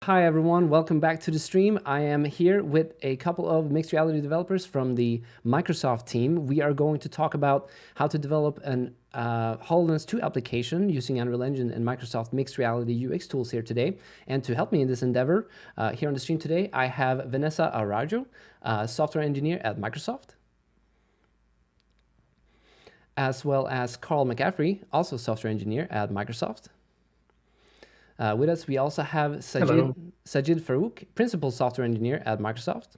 Hi everyone, welcome back to the stream. I am here with a couple of mixed reality developers from the Microsoft team. We are going to talk about how to develop an HoloLens 2 application using Unreal Engine and Microsoft mixed reality UX tools here today. And to help me in this endeavor, here on the stream today, I have Vanessa Araujo, software engineer at Microsoft, as well as Carl McCaffrey, also software engineer at Microsoft. With us, we also have Sajid Farouk, principal software engineer at Microsoft.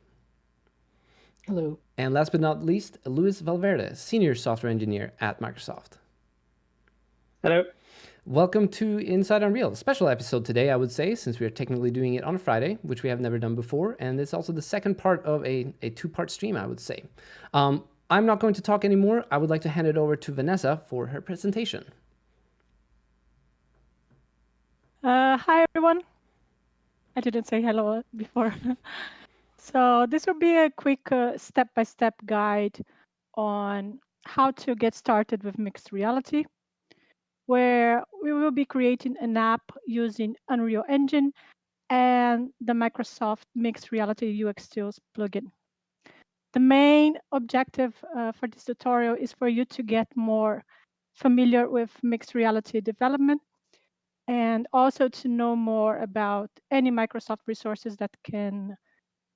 Hello. And last but not least, Luis Valverde, senior software engineer at Microsoft. Hello. Welcome to Inside Unreal, a special episode today, I would say, since we are technically doing it on a Friday, which we have never done before. And it's also the second part of a two-part stream, I would say. I'm not going to talk anymore. I would like to hand it over to Vanessa for her presentation. Hi, everyone. I didn't say hello before. So this will be a quick step-by-step guide on how to get started with mixed reality, where we will be creating an app using Unreal Engine and the Microsoft Mixed Reality UX Tools plugin. The main objective for this tutorial is for you to get more familiar with mixed reality development and also to know more about any Microsoft resources that can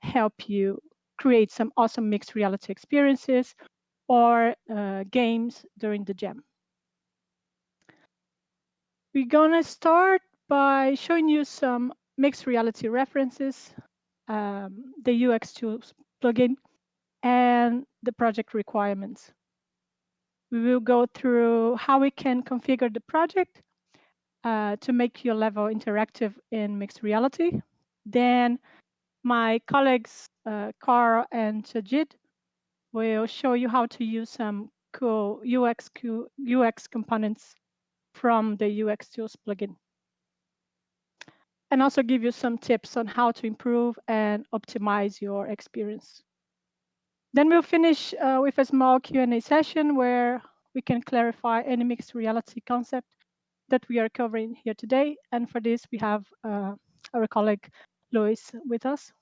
help you create some awesome mixed reality experiences or games during the jam. We're gonna start by showing you some mixed reality references, the UX Tools plugin, and the project requirements. We will go through how we can configure the project to make your level interactive in mixed reality. Then my colleagues, Carl and Sajid, will show you how to use some cool UX components from the UX Tools plugin. And also give you some tips on how to improve and optimize your experience. Then we'll finish with a small Q&A session where we can clarify any mixed reality concept that we are covering here today. And for this, we have our colleague, Luis, with us.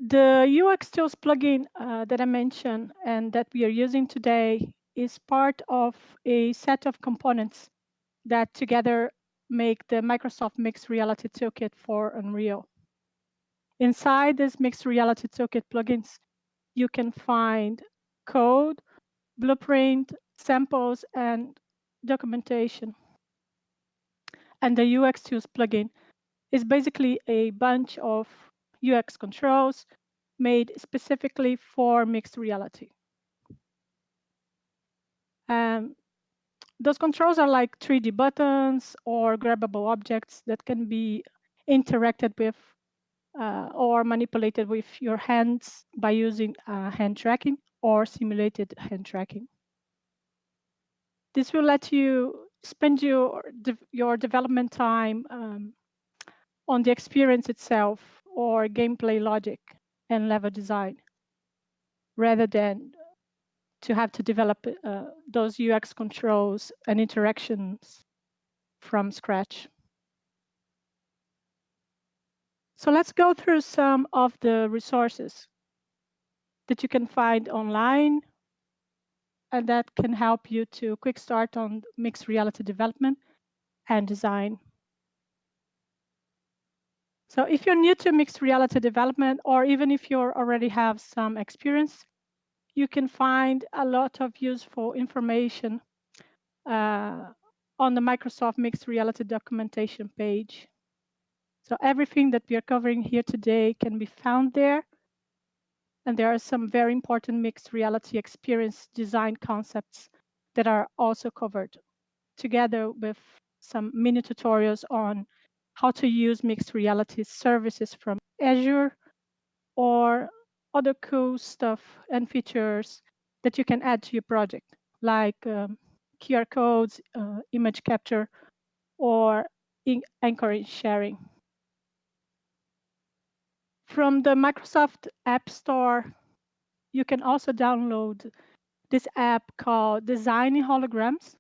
The UX Tools plugin that I mentioned and that we are using today is part of a set of components that together make the Microsoft Mixed Reality Toolkit for Unreal. Inside this Mixed Reality Toolkit plugins, you can find code, blueprint, samples, and documentation. And the UX Tools plugin is basically a bunch of UX controls made specifically for mixed reality. Those controls are like 3D buttons or grabbable objects that can be interacted with or manipulated with your hands by using hand tracking or simulated hand tracking. This will let you spend your development time on the experience itself or gameplay logic and level design, rather than to have to develop those UX controls and interactions from scratch. So let's go through some of the resources that you can find online and that can help you to quick start on mixed reality development and design. So if you're new to mixed reality development, or even if you already have some experience, you can find a lot of useful information on the Microsoft Mixed Reality documentation page. So everything that we are covering here today can be found there. And there are some very important mixed reality experience design concepts that are also covered, together with some mini tutorials on how to use mixed reality services from Azure or other cool stuff and features that you can add to your project, like QR codes, image capture, or anchoring sharing. From the Microsoft App Store, you can also download this app called Designing Holograms.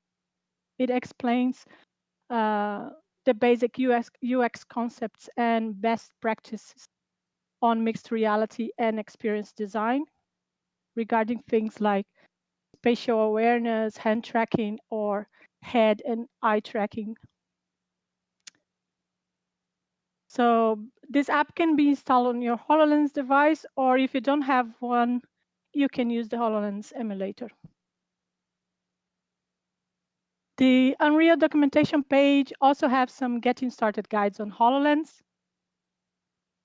It explains the the basic UX concepts and best practices on mixed reality and experience design regarding things like spatial awareness, hand tracking, or head and eye tracking. So this app can be installed on your HoloLens device, or if you don't have one, you can use the HoloLens emulator. The Unreal documentation page also has some getting started guides on HoloLens.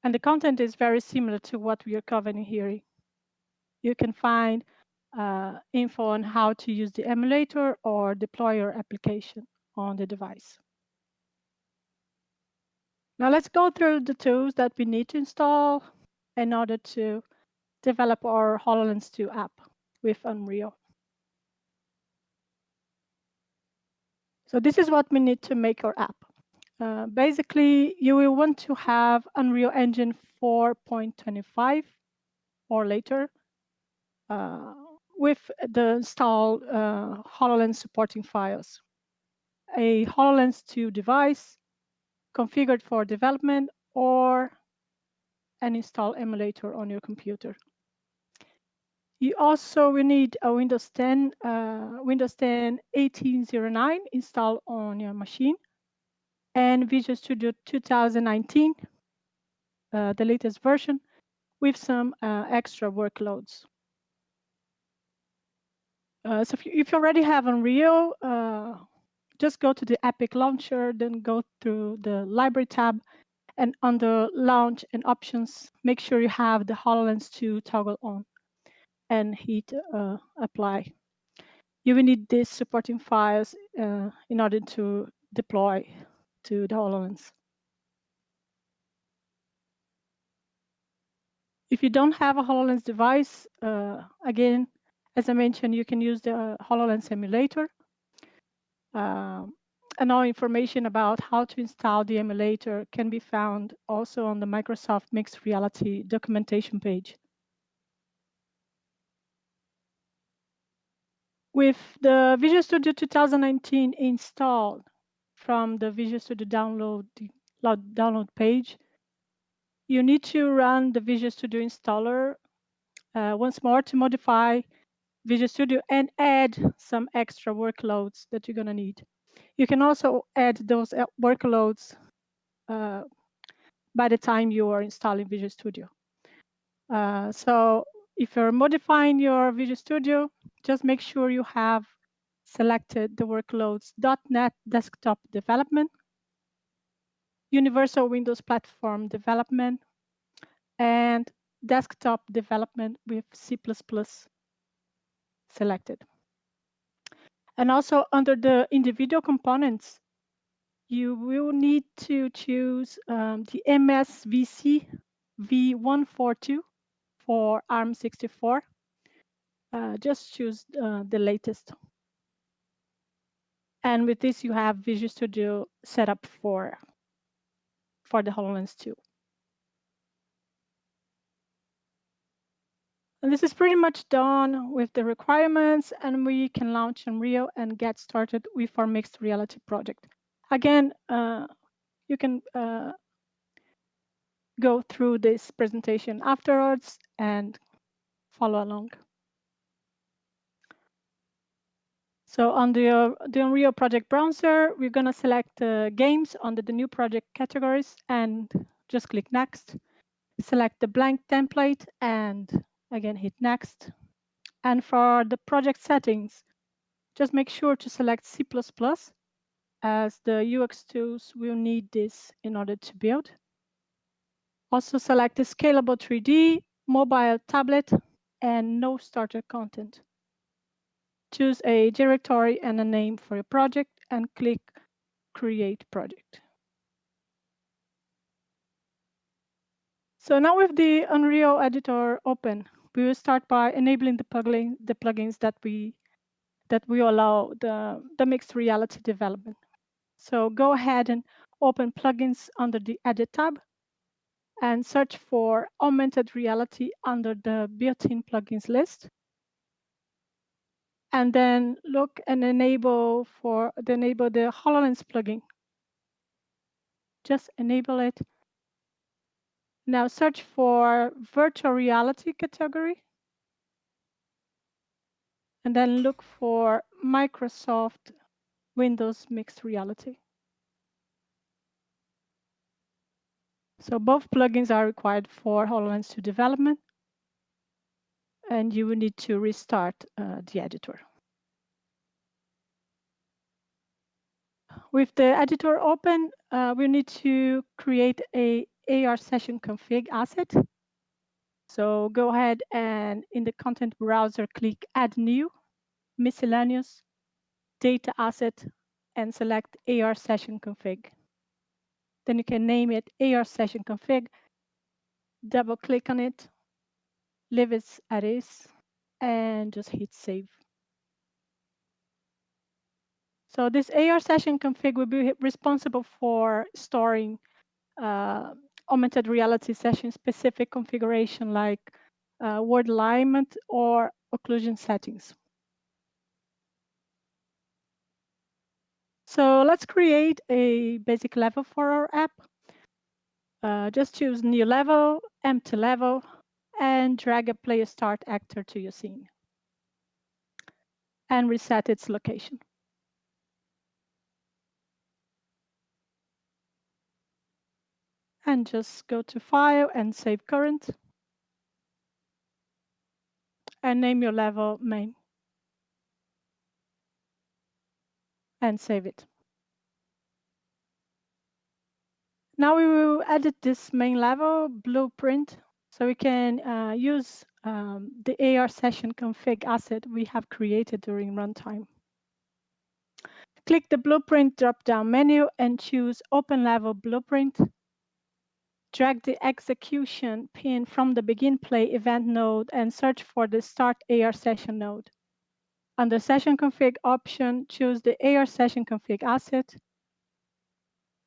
And the content is very similar to what we are covering here. You can find info on how to use the emulator or deploy your application on the device. Now let's go through the tools that we need to install in order to develop our HoloLens 2 app with Unreal. So this is what we need to make our app. Basically, you will want to have Unreal Engine 4.25 or later with the installed HoloLens supporting files. A HoloLens 2 device configured for development or an install emulator on your computer. You also will need a Windows 10 1809 installed on your machine and Visual Studio 2019, the latest version, with some extra workloads. So if you already have Unreal, just go to the Epic Launcher, then go through the Library tab, and under Launch and Options, make sure you have the HoloLens 2 toggle on and hit Apply. You will need these supporting files in order to deploy to the HoloLens. If you don't have a HoloLens device, again, as I mentioned, you can use the HoloLens emulator. And all information about how to install the emulator can be found also on the Microsoft Mixed Reality documentation page. With the Visual Studio 2019 installed from the Visual Studio download page, you need to run the Visual Studio installer once more to modify Visual Studio and add some extra workloads that you're going to need. You can also add those workloads by the time you are installing Visual Studio. So if you're modifying your Visual Studio, just make sure you have selected the workloads .NET Desktop Development, Universal Windows Platform Development, and Desktop Development with C++ selected. And also under the individual components, you will need to choose the MSVC V142 for ARM64. Just choose the latest. And with this, you have Visual Studio set up for the HoloLens 2. And this is pretty much done with the requirements, and we can launch Unreal and get started with our mixed reality project. Again, you can go through this presentation afterwards and follow along. So on the Unreal project browser, we're going to select games under the new project categories and just click Next. Select the blank template and again hit Next. And for the project settings, just make sure to select C++, as the UX tools will need this in order to build. Also select the Scalable 3D, Mobile Tablet, and No Starter Content. Choose a directory and a name for your project and click Create Project. So now with the Unreal Editor open, we will start by enabling the plugins that we allow the mixed reality development. So go ahead and open plugins under the Edit tab and search for augmented reality under the built-in plugins list. And then look and enable the HoloLens plugin. just enable it. Now search for virtual reality category, and then look for Microsoft Windows Mixed Reality. So both plugins are required for HoloLens 2 development, and you will need to restart the editor. With the editor open, we need to create a AR session config asset. So go ahead and in the content browser, click Add New, Miscellaneous, Data Asset, and select AR session config. Then you can name it AR session config, double click on it, leave it as is, and just hit save. So this AR session config will be responsible for storing augmented reality session specific configuration like word alignment or occlusion settings. So let's create a basic level for our app. Just choose new level, empty level, and drag a player start actor to your scene and reset its location. And just go to File and Save Current. And name your level main. And save it. Now we will edit this main level blueprint so we can use the AR session config asset we have created during runtime. Click the blueprint drop-down menu and choose Open Level Blueprint. Drag the execution pin from the Begin Play event node and search for the Start AR Session node. Under Session Config option, choose the AR Session Config asset,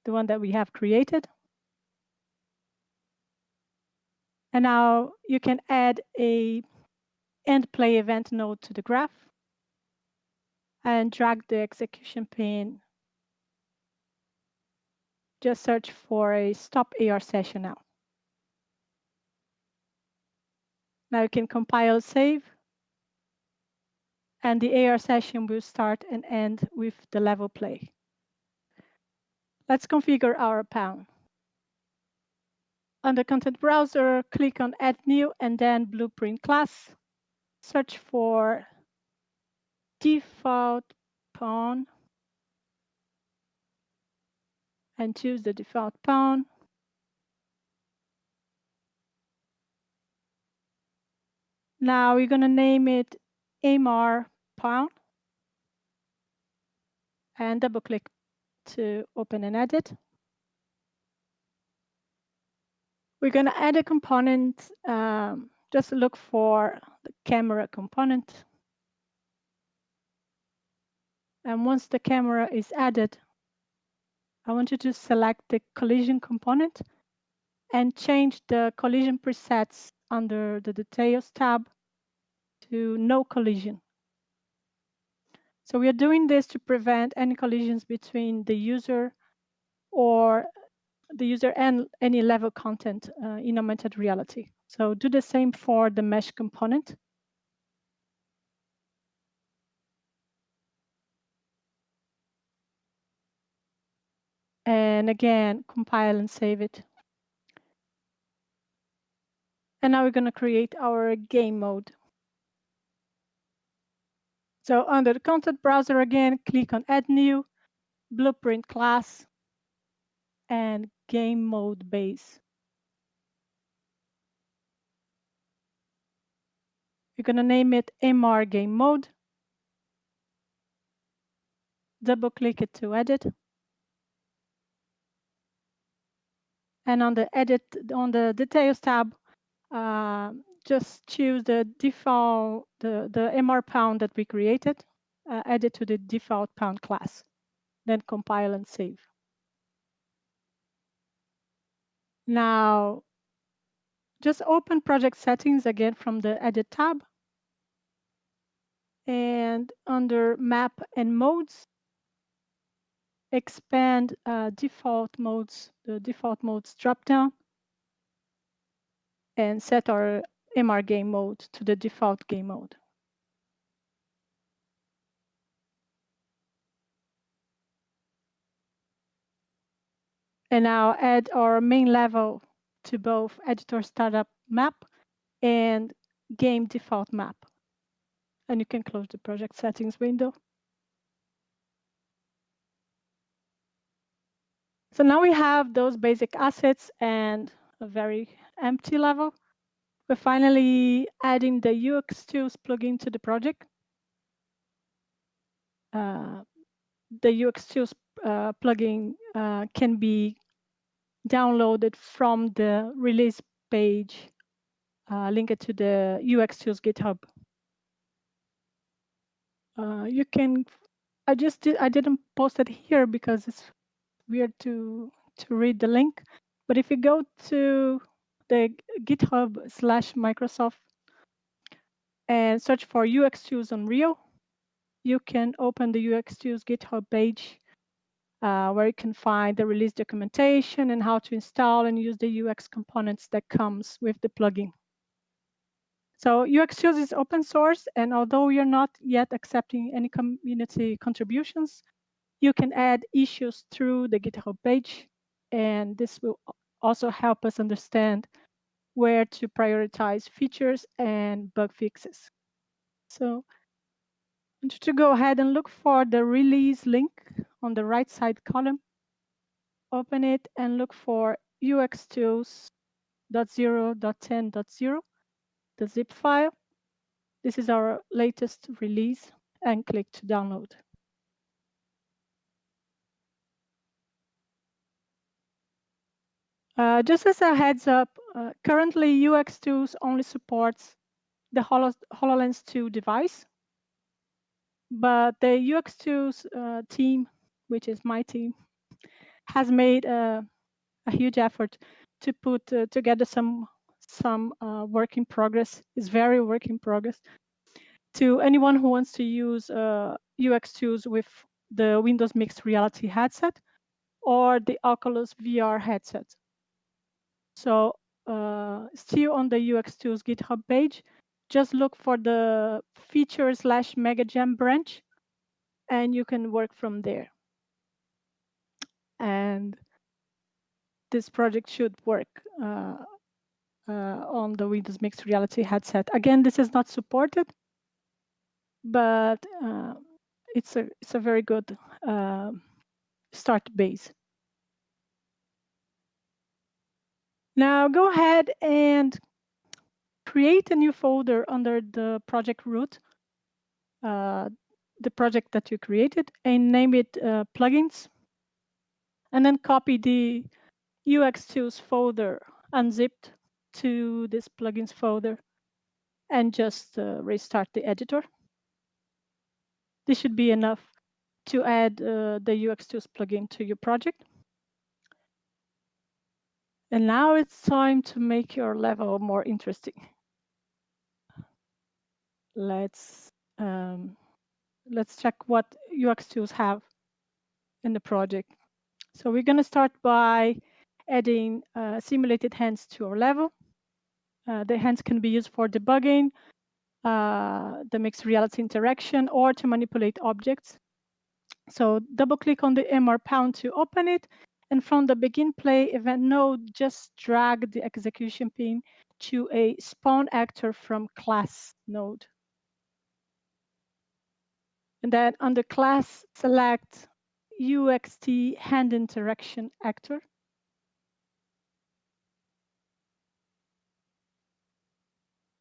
the one that we have created. And now you can add a End Play event node to the graph and drag the execution pin. Just search for a Stop AR Session now. Now you can compile, save, and the AR session will start and end with the level play. Let's configure our pound. Under Content Browser, click on Add New and then Blueprint Class. Search for Default Pawn and choose the default pawn. Now we're going to name it AMR Pawn and double click to open and edit. We're going to add a component. Just look for the camera component. And once the camera is added, I want you to select the collision component and change the collision presets under the Details tab to No Collision. So we are doing this to prevent any collisions between the user and any level content in augmented reality. So do the same for the mesh component. And again, compile and save it. And now we're going to create our game mode. So under the Content Browser again, click on Add New, Blueprint Class, and Game Mode Base. You're going to name it MR Game Mode. Double click it to edit. And on the Details tab, just choose the default, the MR Pound that we created, add it to the default Pound class, then compile and save. Now, just open project settings again from the Edit tab. And under Map and Modes, expand default modes, the default modes dropdown, and set our MR game mode to the default game mode. And now add our main level to both editor startup map and game default map. And you can close the project settings window. So now we have those basic assets and a very empty level. We're finally adding the UX Tools plugin to the project. The UX Tools plugin can be downloaded from the release page linked to the UX Tools GitHub. You can. I didn't post it here because it's weird to read the link. But if you go to the GitHub/Microsoft and search for UX Tools on Rio, you can open the UX Tools GitHub page where you can find the release documentation and how to install and use the UX components that comes with the plugin. So UX Tools is open source, and although we are not yet accepting any community contributions, you can add issues through the GitHub page, and this will also help us understand where to prioritize features and bug fixes. So I want you to go ahead and look for the release link on the right side column. Open it and look for uxtools.0.10.0, the zip file. This is our latest release, and click to download. Just as a heads up, currently UX Tools only supports the HoloLens 2 device, but the UX Tools team, which is my team, has made a huge effort to put together some work in progress. It's very work in progress to anyone who wants to use UX Tools with the Windows Mixed Reality headset or the Oculus VR headset. So still on the UX Tools GitHub page, just look for the feature/MegaJam branch, and you can work from there. And this project should work on the Windows Mixed Reality headset. Again, this is not supported, but it's a very good start base. Now go ahead and create a new folder under the project root, the project that you created, and name it plugins. And then copy the UX Tools folder unzipped to this plugins folder and just restart the editor. This should be enough to add the UX Tools plugin to your project. And now it's time to make your level more interesting. Let's check what UX Tools have in the project. So we're going to start by adding simulated hands to our level. The hands can be used for debugging, the mixed reality interaction, or to manipulate objects. So double click on the MR pound to open it. And from the begin play event node, just drag the execution pin to a spawn actor from class node. And then under class, select UXT hand interaction actor.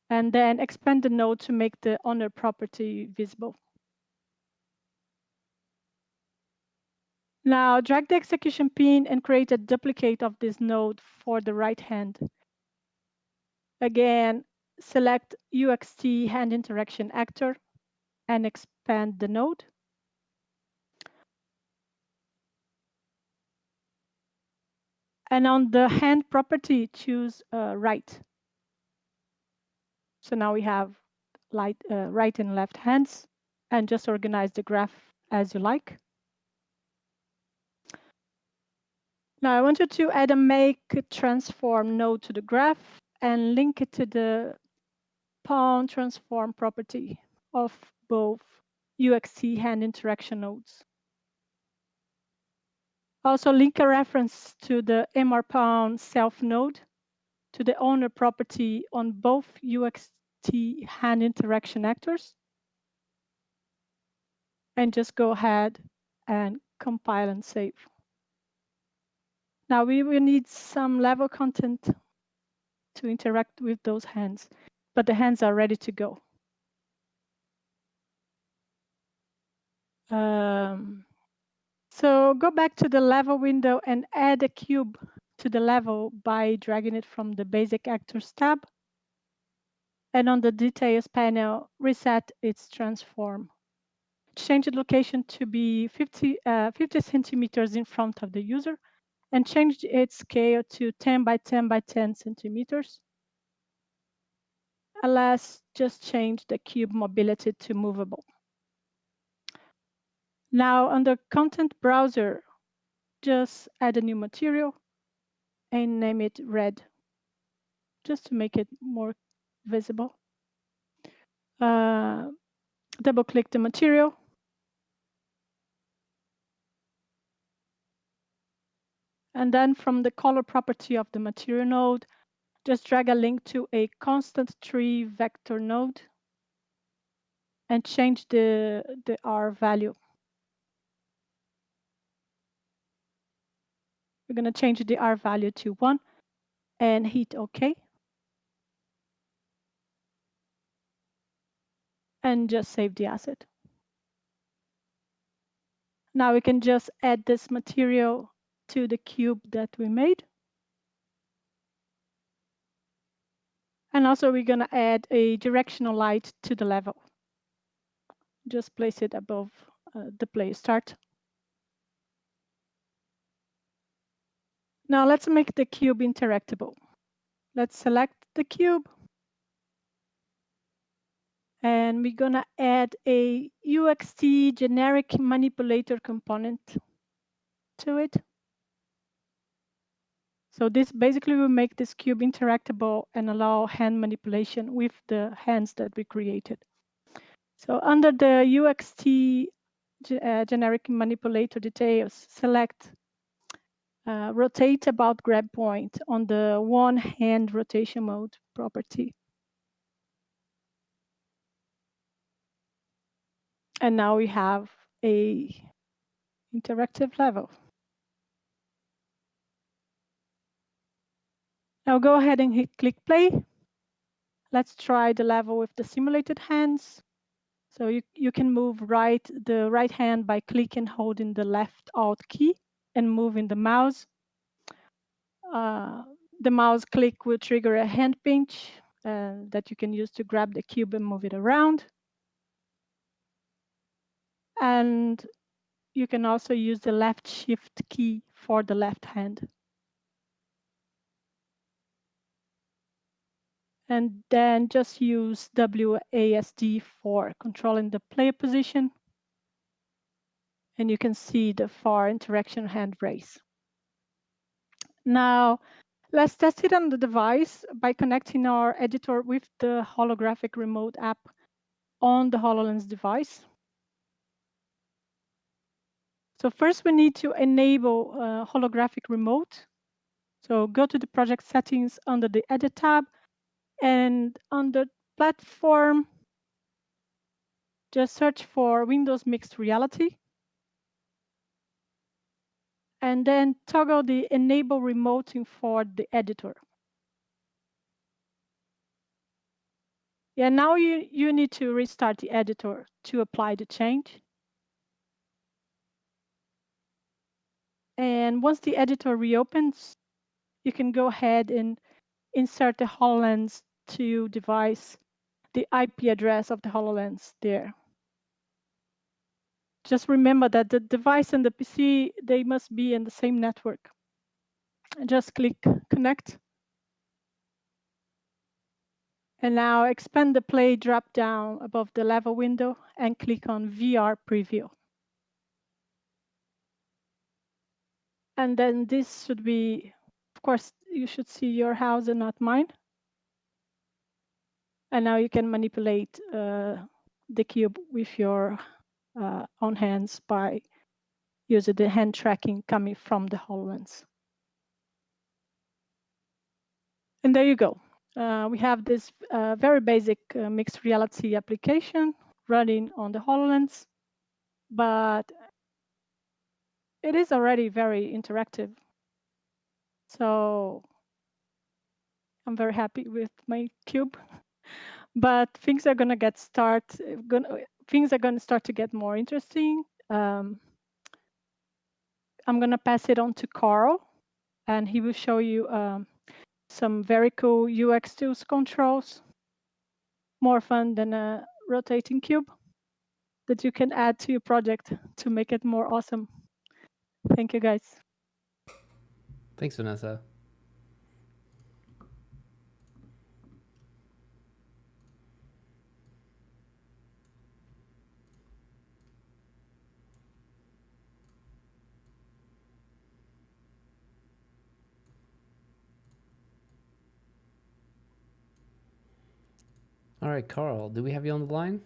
And then expand the node to make the owner property visible. Now drag the execution pin and create a duplicate of this node for the right hand. Again, select UXT hand interaction actor and expand the node. And on the hand property, choose right. So now we have right and left hands, and just organize the graph as you like. Now I want you to add a make transform node to the graph and link it to the pawn transform property of both UXT hand interaction nodes. Also link a reference to the MR pawn self node to the owner property on both UXT hand interaction actors. And just go ahead and compile and save. Now we will need some level content to interact with those hands, but the hands are ready to go. So go back to the level window and add a cube to the level by dragging it from the basic actors tab. And on the details panel, reset its transform. Change the location to be 50 centimeters in front of the user and change its scale to 10 by 10 by 10 centimeters. Let's just change the cube mobility to movable. Now under content browser, just add a new material and name it red, just to make it more visible. Double click the material. And then from the color property of the material node, just drag a link to a constant tree vector node and change the R value. We're going to change the R value to 1 and hit OK. And just save the asset. Now we can just add this material to the cube that we made. And also we're going to add a directional light to the level. Just place it above the play start. Now let's make the cube interactable. Let's select the cube. And we're going to add a UXT generic manipulator component to it. So this basically will make this cube interactable and allow hand manipulation with the hands that we created. So under the UXT generic manipulator details, select rotate about grab point on the one hand rotation mode property. And now we have a interactive level. Now go ahead and click play. Let's try the level with the simulated hands. So you can move the right hand by clicking and holding the left Alt key and moving the mouse. The mouse click will trigger a hand pinch that you can use to grab the cube and move it around. And you can also use the left shift key for the left hand. And then just use WASD for controlling the player position. And you can see the far interaction hand raise. Now, let's test it on the device by connecting our editor with the holographic remote app on the HoloLens device. So first we need to enable holographic remote. So go to the project settings under the edit tab and under platform, just search for Windows Mixed Reality. And then toggle the enable remoting for the editor. Yeah, now you need to restart the editor to apply the change. And once the editor reopens, you can go ahead and insert the HoloLens to device, the IP address of the HoloLens there. Just remember that the device and the PC, they must be in the same network. And just click connect. And now expand the play drop down above the level window and click on VR preview. And then this should be, of course, you should see your house and not mine. And now you can manipulate the cube with your own hands by using the hand tracking coming from the HoloLens. And there you go. We have this very basic mixed reality application running on the HoloLens, but it is already very interactive. So I'm very happy with my cube, but things are gonna start to get more interesting. I'm gonna pass it on to Carl, and he will show you some very cool UX tools controls, more fun than a rotating cube that you can add to your project to make it more awesome. Thank you, guys. Thanks, Vanessa. All right, Carl, do we have you on the line?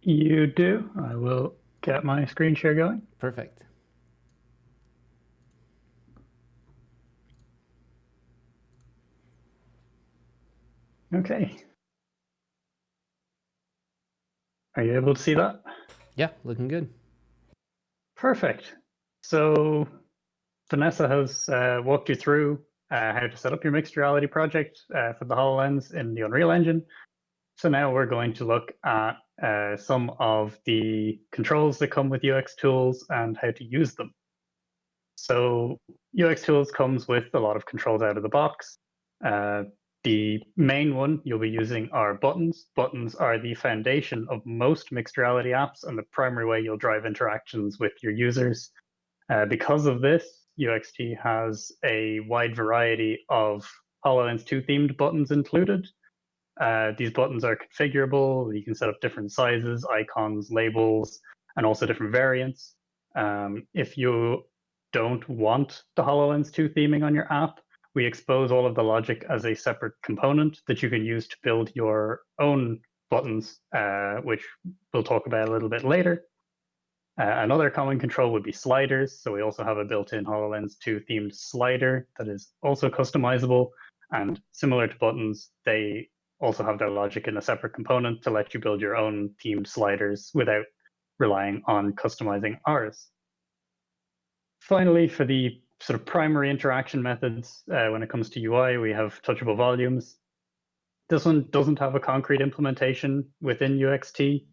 You do. I will get my screen share going. Perfect. Okay. Are you able to see that? Yeah, looking good. Perfect. So Vanessa has walked you through how to set up your mixed reality project for the HoloLens in the Unreal Engine. So now we're going to look at some of the controls that come with UX tools and how to use them. So UX tools comes with a lot of controls out of the box. The main one you'll be using are buttons. Buttons are the foundation of most mixed reality apps and the primary way you'll drive interactions with your users. Because of this, UXT has a wide variety of HoloLens 2 themed buttons included. These buttons are configurable. You can set up different sizes, icons, labels, and also different variants. If you don't want the HoloLens 2 theming on your app, we expose all of the logic as a separate component that you can use to build your own buttons, which we'll talk about a little bit later. Another common control would be sliders. So we also have a built-in HoloLens 2 themed slider that is also customizable. And similar to buttons, they also have their logic in a separate component to let you build your own themed sliders without relying on customizing ours. Finally, for the sort of primary interaction methods, when it comes to UI, we have touchable volumes. This one doesn't have a concrete implementation within UXT.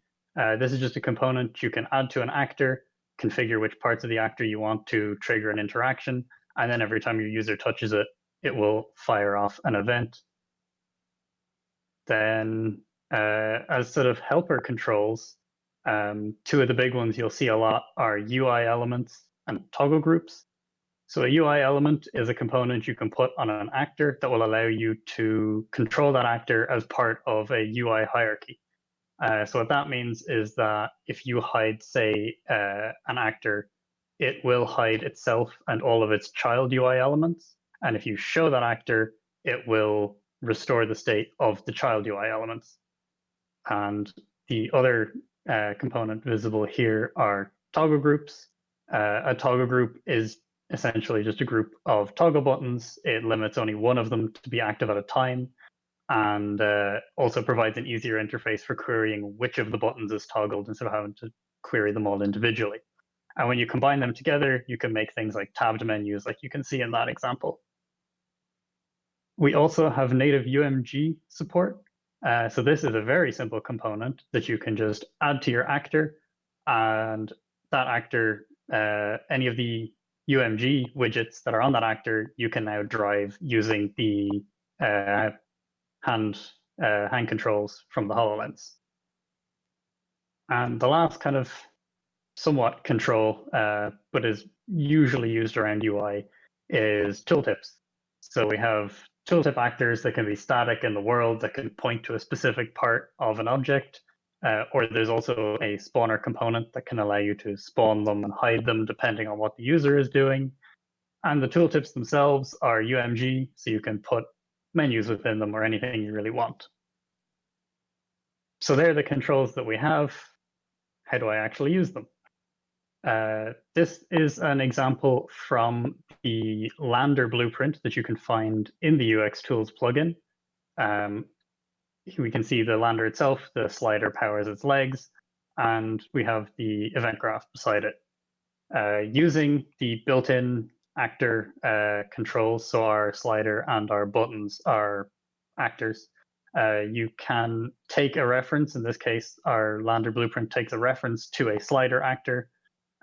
This is just a component you can add to an actor, configure which parts of the actor you want to trigger an interaction, and then every time your user touches it, it will fire off an event. Then as sort of helper controls, two of the big ones you'll see a lot are UI elements and toggle groups. So a UI element is a component you can put on an actor that will allow you to control that actor as part of a UI hierarchy. So what that means is that if you hide, say, an actor, it will hide itself and all of its child UI elements. And if you show that actor, it will restore the state of the child UI elements. And the other component visible here are toggle groups. A toggle group is essentially just a group of toggle buttons. It limits only one of them to be active at a time, and also provides an easier interface for querying which of the buttons is toggled instead of having to query them all individually. And when you combine them together, you can make things like tabbed menus, like you can see in that example. We also have native UMG support. So this is a very simple component that you can just add to your actor, and that actor, any of the UMG widgets that are on that actor, you can now drive using the hand controls from the HoloLens. And the last kind of somewhat control, but is usually used around UI, is tooltips. So we have tooltip actors that can be static in the world, that can point to a specific part of an object. or there's also a spawner component that can allow you to spawn them and hide them depending on what the user is doing. And the tooltips themselves are UMG, so you can put menus within them or anything you really want. So they're the controls that we have. How do I actually use them? This is an example from the Lander blueprint that you can find in the UX Tools plugin. We can see the lander itself, the slider powers its legs, and we have the event graph beside it. Using the built-in actor controls, so our slider and our buttons are actors, you can take a reference. In this case, our lander blueprint takes a reference to a slider actor,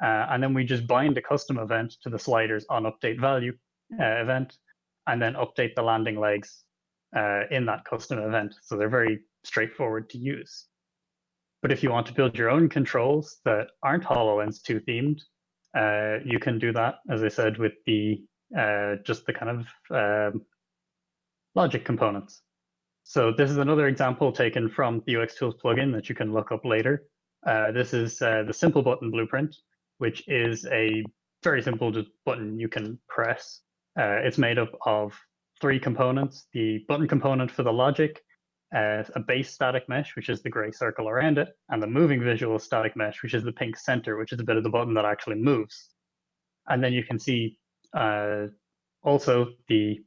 and then we just bind a custom event to the sliders on update value event, and then update the landing legs in that custom event. So they're very straightforward to use. But if you want to build your own controls that aren't HoloLens 2 themed, you can do that, as I said, with the just the kind of logic components. So this is another example taken from the UX Tools plugin that you can look up later. This is the simple button blueprint, which is a very simple button you can press. It's made up of 3 components: the button component for the logic, a base static mesh, which is the gray circle around it, and the moving visual static mesh, which is the pink center, which is a bit of the button that actually moves. And then you can see also the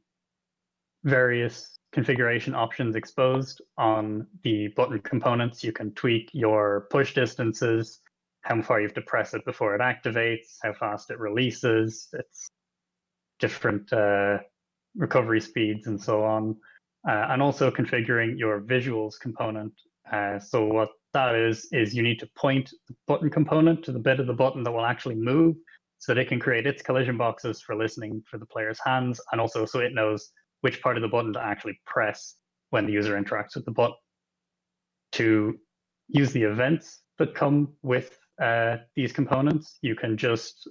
various configuration options exposed on the button components. You can tweak your push distances, how far you have to press it before it activates, how fast it releases, its different recovery speeds, and so on. And also configuring your visuals component. So what that is you need to point the button component to the bit of the button that will actually move, so that it can create its collision boxes for listening for the player's hands, and also so it knows which part of the button to actually press when the user interacts with the button. To use the events that come with these components, you can just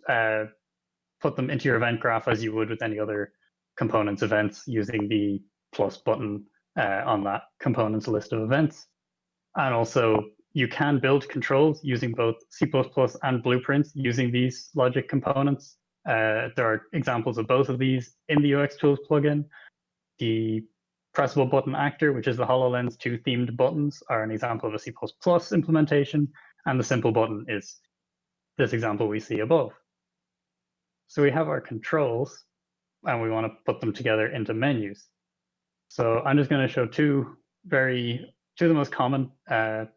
put them into your event graph as you would with any other components events, using the plus button on that components list of events. And also you can build controls using both C++ and blueprints using these logic components. There are examples of both of these in the UX Tools plugin. The pressable button actor, which is the HoloLens 2 themed buttons, are an example of a C++ implementation, and the simple button is this example we see above. So we have our controls, and we want to put them together into menus. So I'm just going to show two of the most common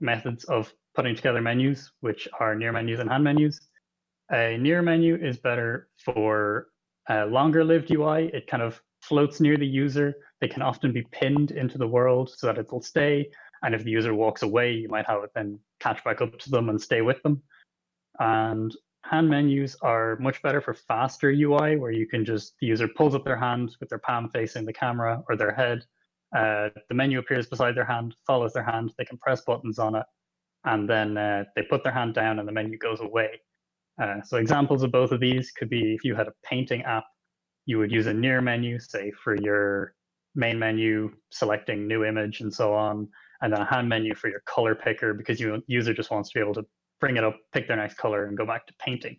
methods of putting together menus, which are near menus and hand menus. A near menu is better for longer lived UI. It kind of floats near the user. They can often be pinned into the world so that it'll stay. And if the user walks away, you might have it then catch back up to them and stay with them. And hand menus are much better for faster UI, where you can the user pulls up their hand with their palm facing the camera or their head. The menu appears beside their hand, follows their hand, they can press buttons on it, and then they put their hand down and the menu goes away. So examples of both of these could be if you had a painting app, you would use a near menu, say for your main menu, selecting new image and so on, and then a hand menu for your color picker, because your user just wants to be able to bring it up, pick their next color, and go back to painting.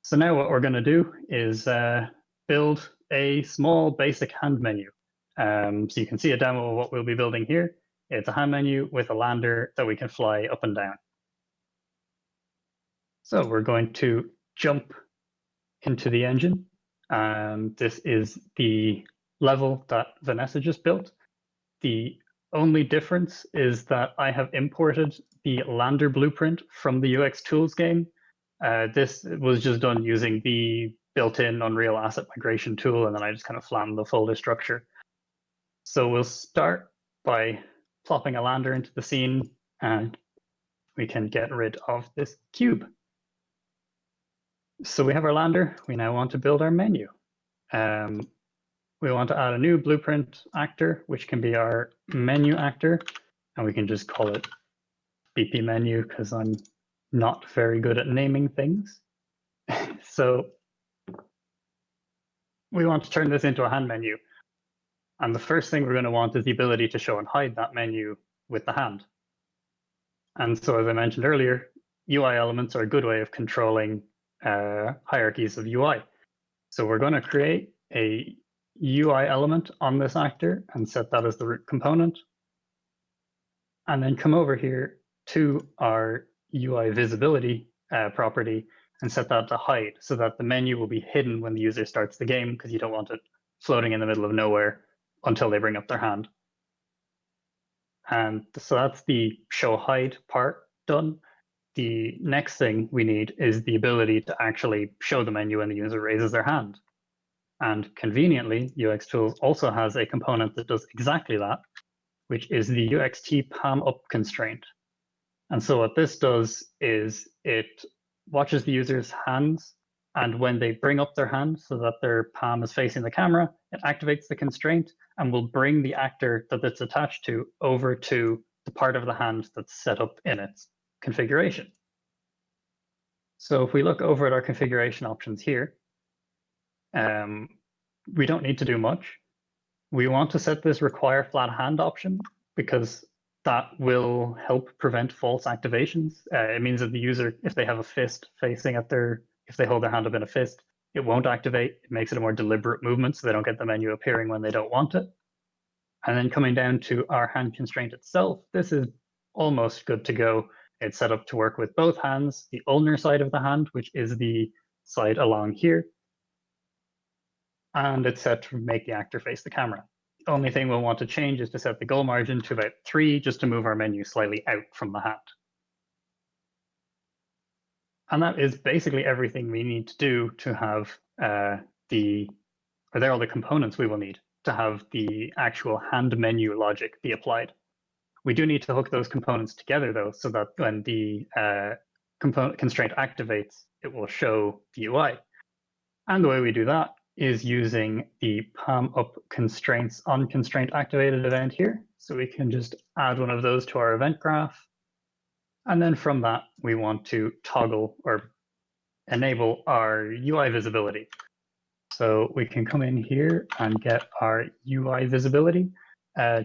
So now what we're going to do is build a small basic hand menu. So you can see a demo of what we'll be building here. It's a hand menu with a lander that we can fly up and down. So we're going to jump into the engine. This is the level that Vanessa just built. The only difference is that I have imported the lander blueprint from the UX Tools game. This was just done using the built-in Unreal Asset Migration tool, and then I just kind of flattened the folder structure. So we'll start by plopping a lander into the scene, and we can get rid of this cube. So we have our lander. We now want to build our menu. We want to add a new blueprint actor, which can be our menu actor, and we can just call it BP menu because I'm not very good at naming things. So we want to turn this into a hand menu. And the first thing we're going to want is the ability to show and hide that menu with the hand. And so, as I mentioned earlier, UI elements are a good way of controlling hierarchies of UI. So we're going to create a UI element on this actor and set that as the root component. And then come over here to our UI visibility property and set that to hide so that the menu will be hidden when the user starts the game, because you don't want it floating in the middle of nowhere until they bring up their hand. And so that's the show hide part done. The next thing we need is the ability to actually show the menu when the user raises their hand. And conveniently, UX Tools also has a component that does exactly that, which is the UXT palm up constraint. And so what this does is it watches the user's hands, and when they bring up their hand so that their palm is facing the camera, it activates the constraint and will bring the actor that it's attached to over to the part of the hand that's set up in its configuration. So if we look over at our configuration options here, we don't need to do much. We want to set this require flat hand option because that will help prevent false activations. It means that the user, if they have a fist facing at if they hold their hand up in a fist, it won't activate. It makes it a more deliberate movement so they don't get the menu appearing when they don't want it. And then coming down to our hand constraint itself, this is almost good to go. It's set up to work with both hands, the ulnar side of the hand, which is the side along here, and it's set to make the actor face the camera. The only thing we'll want to change is to set the goal margin to about 3, just to move our menu slightly out from the hand. And that is basically everything we need to do to have they're all the components we will need to have the actual hand menu logic be applied. We do need to hook those components together, though, so that when the component constraint activates, it will show the UI. And the way we do that is using the palm up constraints on constraint activated event here. So we can just add one of those to our event graph. And then from that, we want to toggle or enable our UI visibility. So we can come in here and get our UI visibility.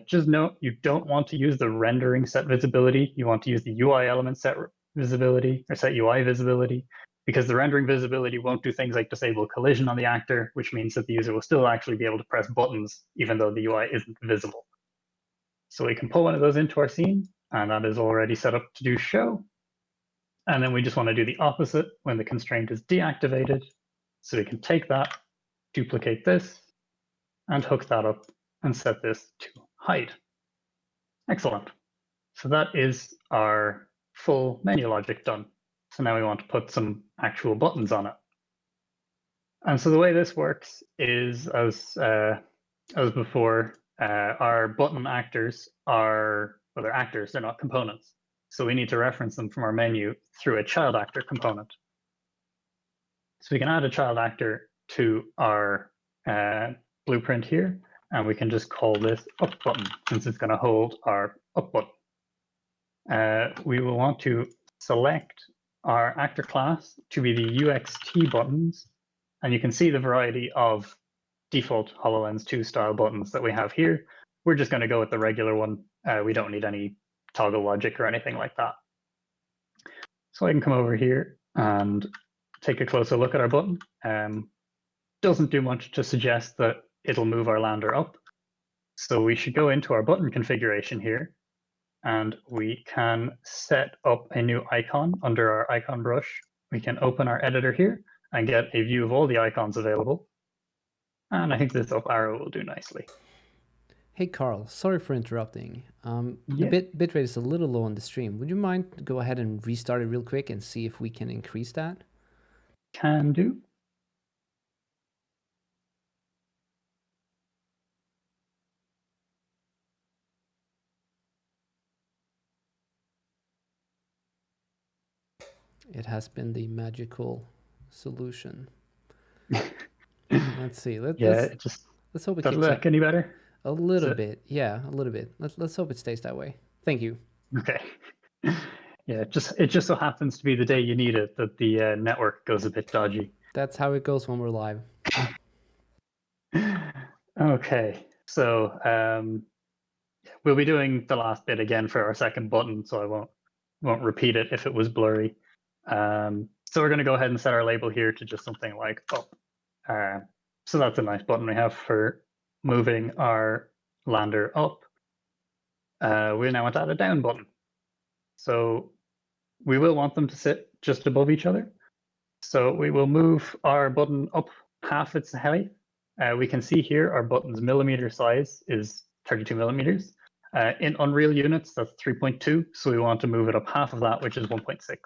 Just note, you don't want to use the rendering set visibility. You want to use the UI element set visibility or set UI visibility, because the rendering visibility won't do things like disable collision on the actor, which means that the user will still actually be able to press buttons even though the UI isn't visible. So we can pull one of those into our scene, and that is already set up to do show. And then we just want to do the opposite when the constraint is deactivated. So we can take that, duplicate this, and hook that up and set this to hide. Excellent. So that is our full menu logic done. So now we want to put some actual buttons on it. And so the way this works is as before, our button actors are, well, they're actors, they're not components. So we need to reference them from our menu through a child actor component. So we can add a child actor to our blueprint here, and we can just call this up button since it's going to hold our up button. We will want to select our actor class to be the UXT buttons, and you can see the variety of default HoloLens 2 style buttons that we have here. We're just going to go with the regular one. We don't need any toggle logic or anything like that. So I can come over here and take a closer look at our button. Doesn't do much to suggest that it'll move our lander up. So we should go into our button configuration here, and we can set up a new icon under our icon brush. We can open our editor here and get a view of all the icons available. And I think this up arrow will do nicely. Hey, Carl, sorry for interrupting. Yeah. The bitrate is a little low on the stream. Would you mind to go ahead and restart it real quick and see if we can increase that? Can do. It has been the magical solution. Let's see. Let's hope it does it kicks look any better? a little bit. Yeah, a little bit. Let's hope it stays that way. Thank you. Okay. Yeah, it just so happens to be the day you need it that the network goes a bit dodgy. That's how it goes when we're live. Okay, so we'll be doing the last bit again for our second button, so I won't repeat it if it was blurry. So we're going to go ahead and set our label here to just something like up. So that's a nice button we have for moving our lander up. We now want to add a down button. So we will want them to sit just above each other. So we will move our button up half its height. We can see here our button's millimeter size is 32 millimeters. In Unreal units, that's 3.2. So we want to move it up half of that, which is 1.6.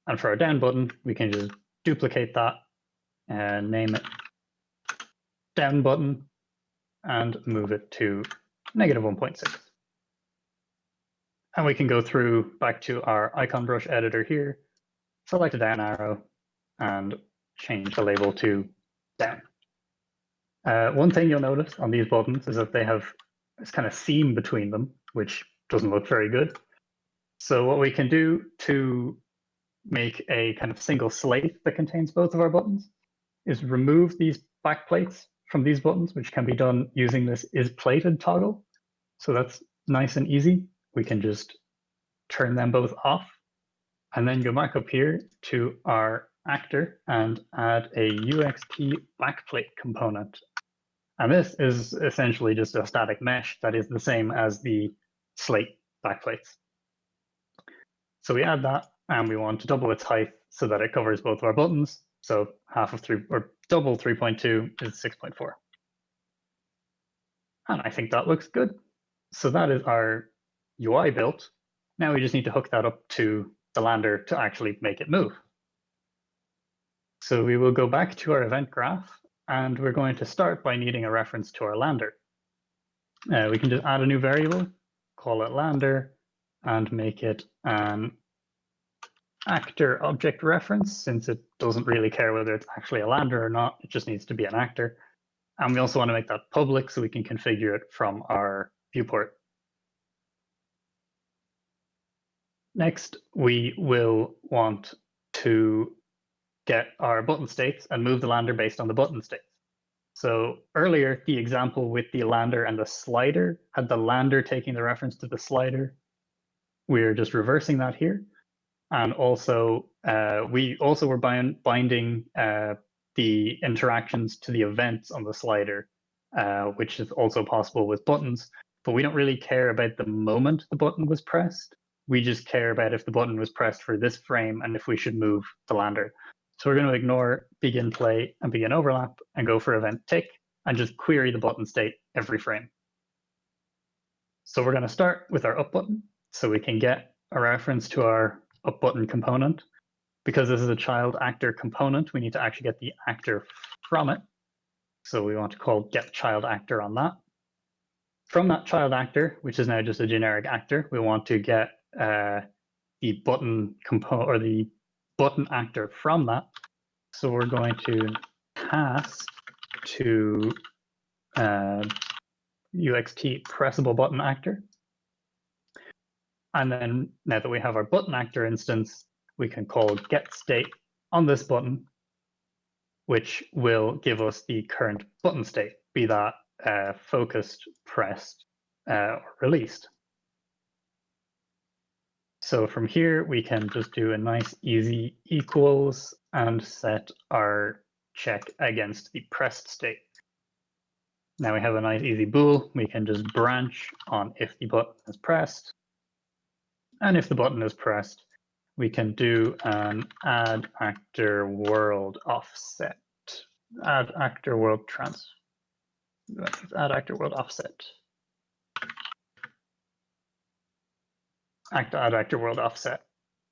And for our down button, we can just duplicate that and name it down button and move it to -1.6. And we can go through back to our icon brush editor here, select a down arrow, and change the label to down. One thing you'll notice on these buttons is that they have this kind of seam between them, which doesn't look very good. So what we can do to make a kind of single slate that contains both of our buttons is remove these back plates from these buttons, which can be done using this is plated toggle. So that's nice and easy. We can just turn them both off and then go back up here to our actor and add a UXT backplate component. And this is essentially just a static mesh that is the same as the slate backplates. So we add that and we want to double its height so that it covers both of our buttons. So half of 3 or double 3.2 is 6.4. And I think that looks good. So that is our UI built. Now we just need to hook that up to the lander to actually make it move. So we will go back to our event graph and we're going to start by needing a reference to our lander. We can just add a new variable, call it lander, and make it an actor object reference, since it doesn't really care whether it's actually a lander or not, it just needs to be an actor. And we also want to make that public so we can configure it from our viewport. Next, we will want to get our button states and move the lander based on the button states. So earlier, the example with the lander and the slider had the lander taking the reference to the slider. We're just reversing that here. And also, we also were binding the interactions to the events on the slider, which is also possible with buttons. But we don't really care about the moment the button was pressed. We just care about if the button was pressed for this frame and if we should move the lander. So we're going to ignore begin play and begin overlap and go for event tick and just query the button state every frame. So we're going to start with our up button so we can get a reference to our up button component. Because this is a child actor component, we need to actually get the actor from it. So we want to call get child actor on that. From that child actor, which is now just a generic actor, we want to get the button component or the button actor from that. So we're going to pass to UXT pressable button actor. And then now that we have our button actor instance, we can call get state on this button, which will give us the current button state, be that focused, pressed, or released. So from here, we can just do a nice easy equals and set our check against the pressed state. Now we have a nice easy bool. We can just branch on if the button is pressed. And if the button is pressed, we can do an add actor world offset. Add actor world add actor world offset. Add actor world offset.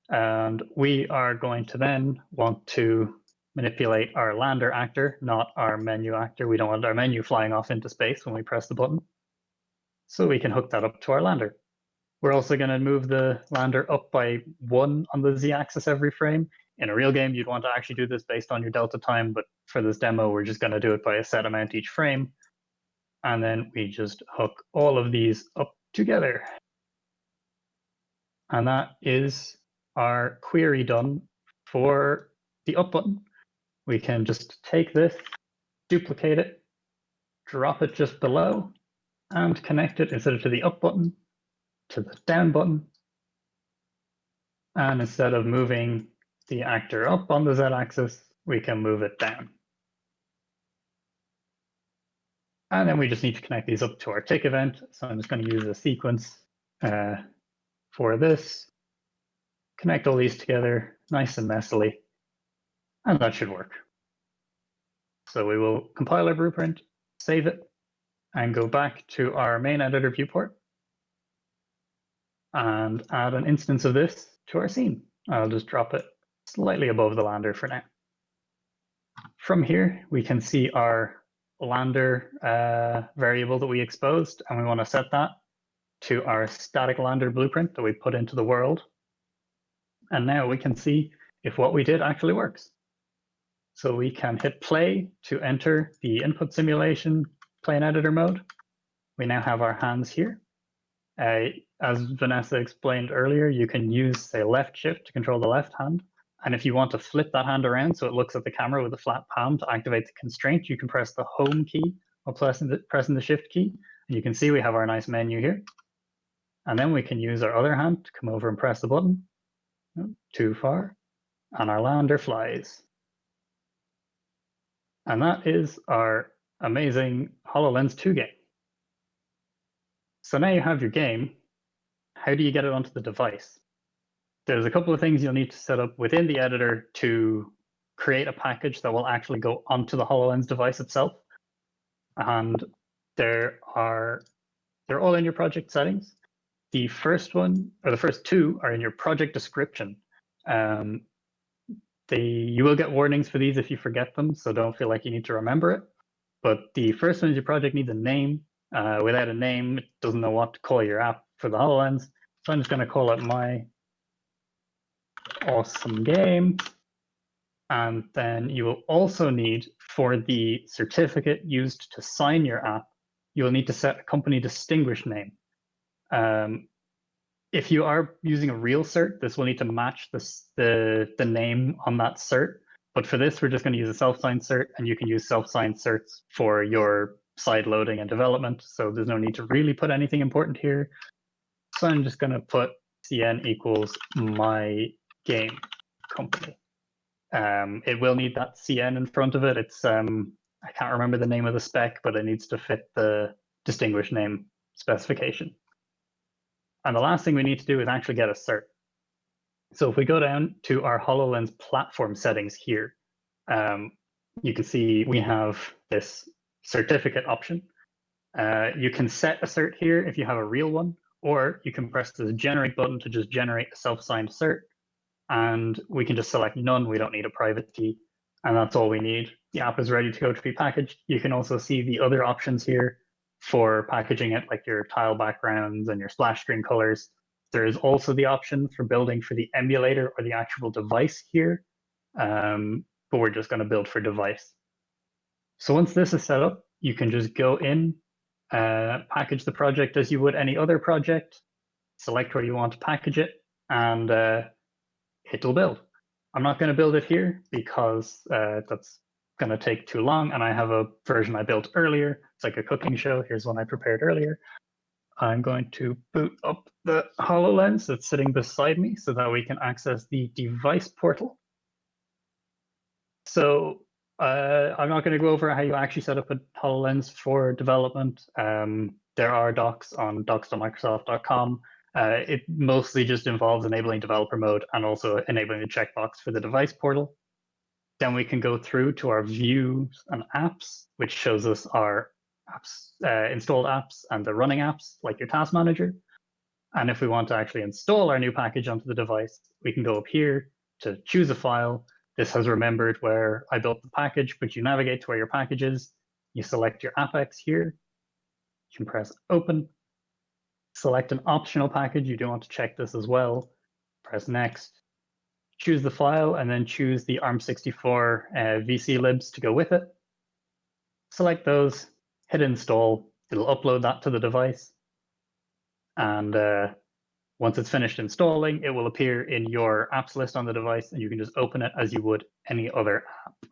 And we are going to then want to manipulate our lander actor, not our menu actor. We don't want our menu flying off into space when we press the button. So we can hook that up to our lander. We're also going to move the lander up by 1 on the z-axis every frame. In a real game, you'd want to actually do this based on your delta time, but for this demo, we're just going to do it by a set amount each frame. And then we just hook all of these up together. And that is our query done for the up button. We can just take this, duplicate it, drop it just below, and connect it instead of to the up button, to the down button, And instead of moving the actor up on the Z-axis, we can move it down. And then we just need to connect these up to our tick event. So I'm just going to use a sequence for this. Connect all these together nice and messily, and that should work. So we will compile our blueprint, save it, and go back to our main editor viewport and add an instance of this to our scene. I'll just drop it slightly above the lander for now. From here, we can see our lander variable that we exposed, and we want to set that to our static lander blueprint that we put into the world. And now we can see if what we did actually works. So we can hit play to enter the input simulation plane editor mode. We now have our hands here. As Vanessa explained earlier, you can use, say, left shift to control the left hand. And if you want to flip that hand around so it looks at the camera with a flat palm to activate the constraint, you can press the home key or pressing the shift key. And you can see we have our nice menu here. And then we can use our other hand to come over and press the button. Too far. And our lander flies. And that is our amazing HoloLens 2 game. So now you have your game. How do you get it onto the device? There's a couple of things you'll need to set up within the editor to create a package that will actually go onto the HoloLens device itself. And they're all in your project settings. The first one, or the first two, are in your project description. You will get warnings for these if you forget them, so don't feel like you need to remember it. But the first one is your project needs a name. Without a name, it doesn't know what to call your app for the HoloLens. So I'm just going to call it My Awesome Game. And then you will also need, for the certificate used to sign your app, you will need to set a company distinguished name. If you are using a real cert, this will need to match the name on that cert. But for this, we're just going to use a self-signed cert, and you can use self-signed certs for your side loading and development. So there's no need to really put anything important here. So I'm just going to put CN equals my game company. It will need that CN in front of it. It's I can't remember the name of the spec, but it needs to fit the distinguished name specification. And the last thing we need to do is actually get a cert. So if we go down to our HoloLens platform settings here, you can see we have this certificate option. You can set a cert here if you have a real one, or you can press the generate button to just generate a self-signed cert. And we can just select none. We don't need a private key. And that's all we need. The app is ready to go to be packaged. You can also see the other options here for packaging it, like your tile backgrounds and your splash screen colors. There is also the option for building for the emulator or the actual device here, but we're just going to build for device. So once this is set up, you can just go in, package the project as you would any other project, select where you want to package it, and it'll build. I'm not going to build it here because that's going to take too long, and I have a version I built earlier. It's like a cooking show. Here's one I prepared earlier. I'm going to boot up the HoloLens that's sitting beside me so that we can access the device portal. So I'm not going to go over how you actually set up a HoloLens for development. There are docs on docs.microsoft.com. It mostly just involves enabling developer mode and also enabling the checkbox for the device portal. Then we can go through to our views and apps, which shows us our apps, installed apps and the running apps, like your task manager. And if we want to actually install our new package onto the device, we can go up here to choose a file. This has remembered where I built the package, but you navigate to where your package is. You select your AppX here. You can press open. Select an optional package. You do want to check this as well. Press next. Choose the file and then choose the ARM64 VC libs to go with it. Select those, hit install. It'll upload that to the device. And once it's finished installing, it will appear in your apps list on the device, and you can just open it as you would any other app.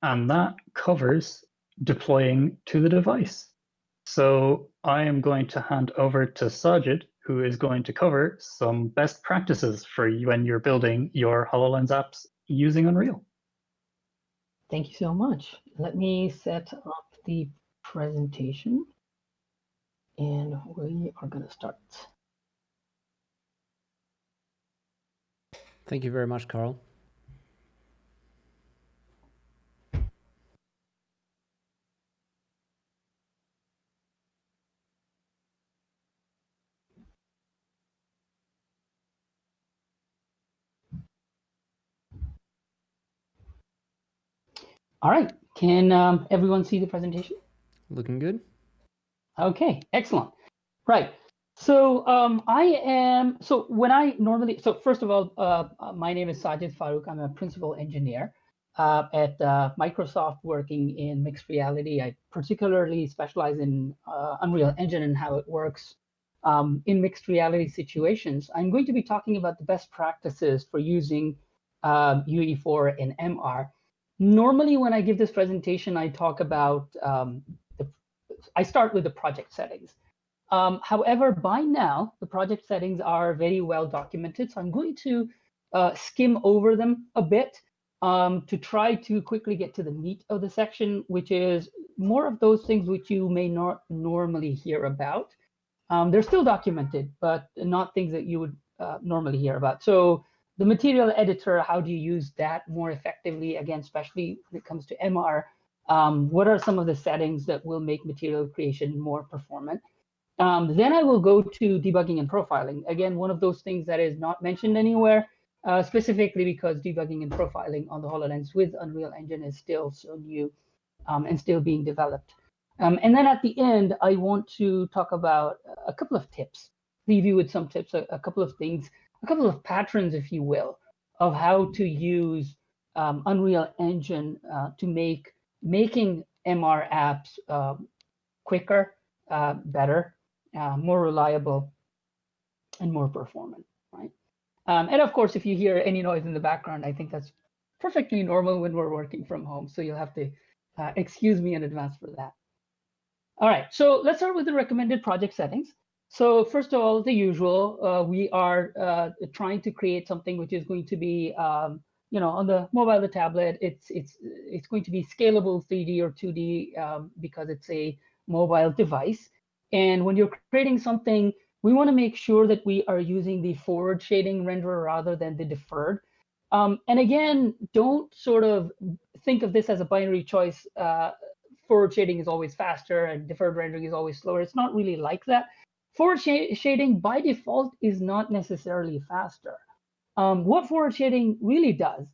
And that covers deploying to the device. So I am going to hand over to Sajid, who is going to cover some best practices for you when you're building your HoloLens apps using Unreal. Thank you so much. Let me set up the presentation and we are going to start. Thank you very much, Carl. All right, can everyone see the presentation? Looking good. Okay, excellent. Right. So so first of all, my name is Sajid Farooq. I'm a principal engineer at Microsoft working in mixed reality. I particularly specialize in Unreal Engine and how it works in mixed reality situations. I'm going to be talking about the best practices for using UE4 in MR. Normally, when I give this presentation, I talk about I start with the project settings. However, by now, the project settings are very well documented, so I'm going to skim over them a bit to try to quickly get to the meat of the section, which is more of those things which you may not normally hear about. They're still documented, but not things that you would normally hear about. So the material editor, how do you use that more effectively, again, especially when it comes to MR? What are some of the settings that will make material creation more performant? Then I will go to debugging and profiling. Again, one of those things that is not mentioned anywhere, specifically because debugging and profiling on the HoloLens with Unreal Engine is still so new and still being developed. And then at the end, I want to talk about a couple of tips, leave you with some tips, a couple of things, a couple of patterns, if you will, of how to use Unreal Engine to making MR apps quicker, better, more reliable, and more performant, right? And of course, if you hear any noise in the background, I think that's perfectly normal when we're working from home. So you'll have to excuse me in advance for that. All right, so let's start with the recommended project settings. So first of all, the usual, we are trying to create something which is going to be, on the mobile, the tablet, it's going to be scalable 3D or 2D because it's a mobile device. And when you're creating something, we want to make sure that we are using the forward shading renderer rather than the deferred. And again, don't sort of think of this as a binary choice. Forward shading is always faster and deferred rendering is always slower. It's not really like that. Forward shading by default is not necessarily faster. What forward shading really does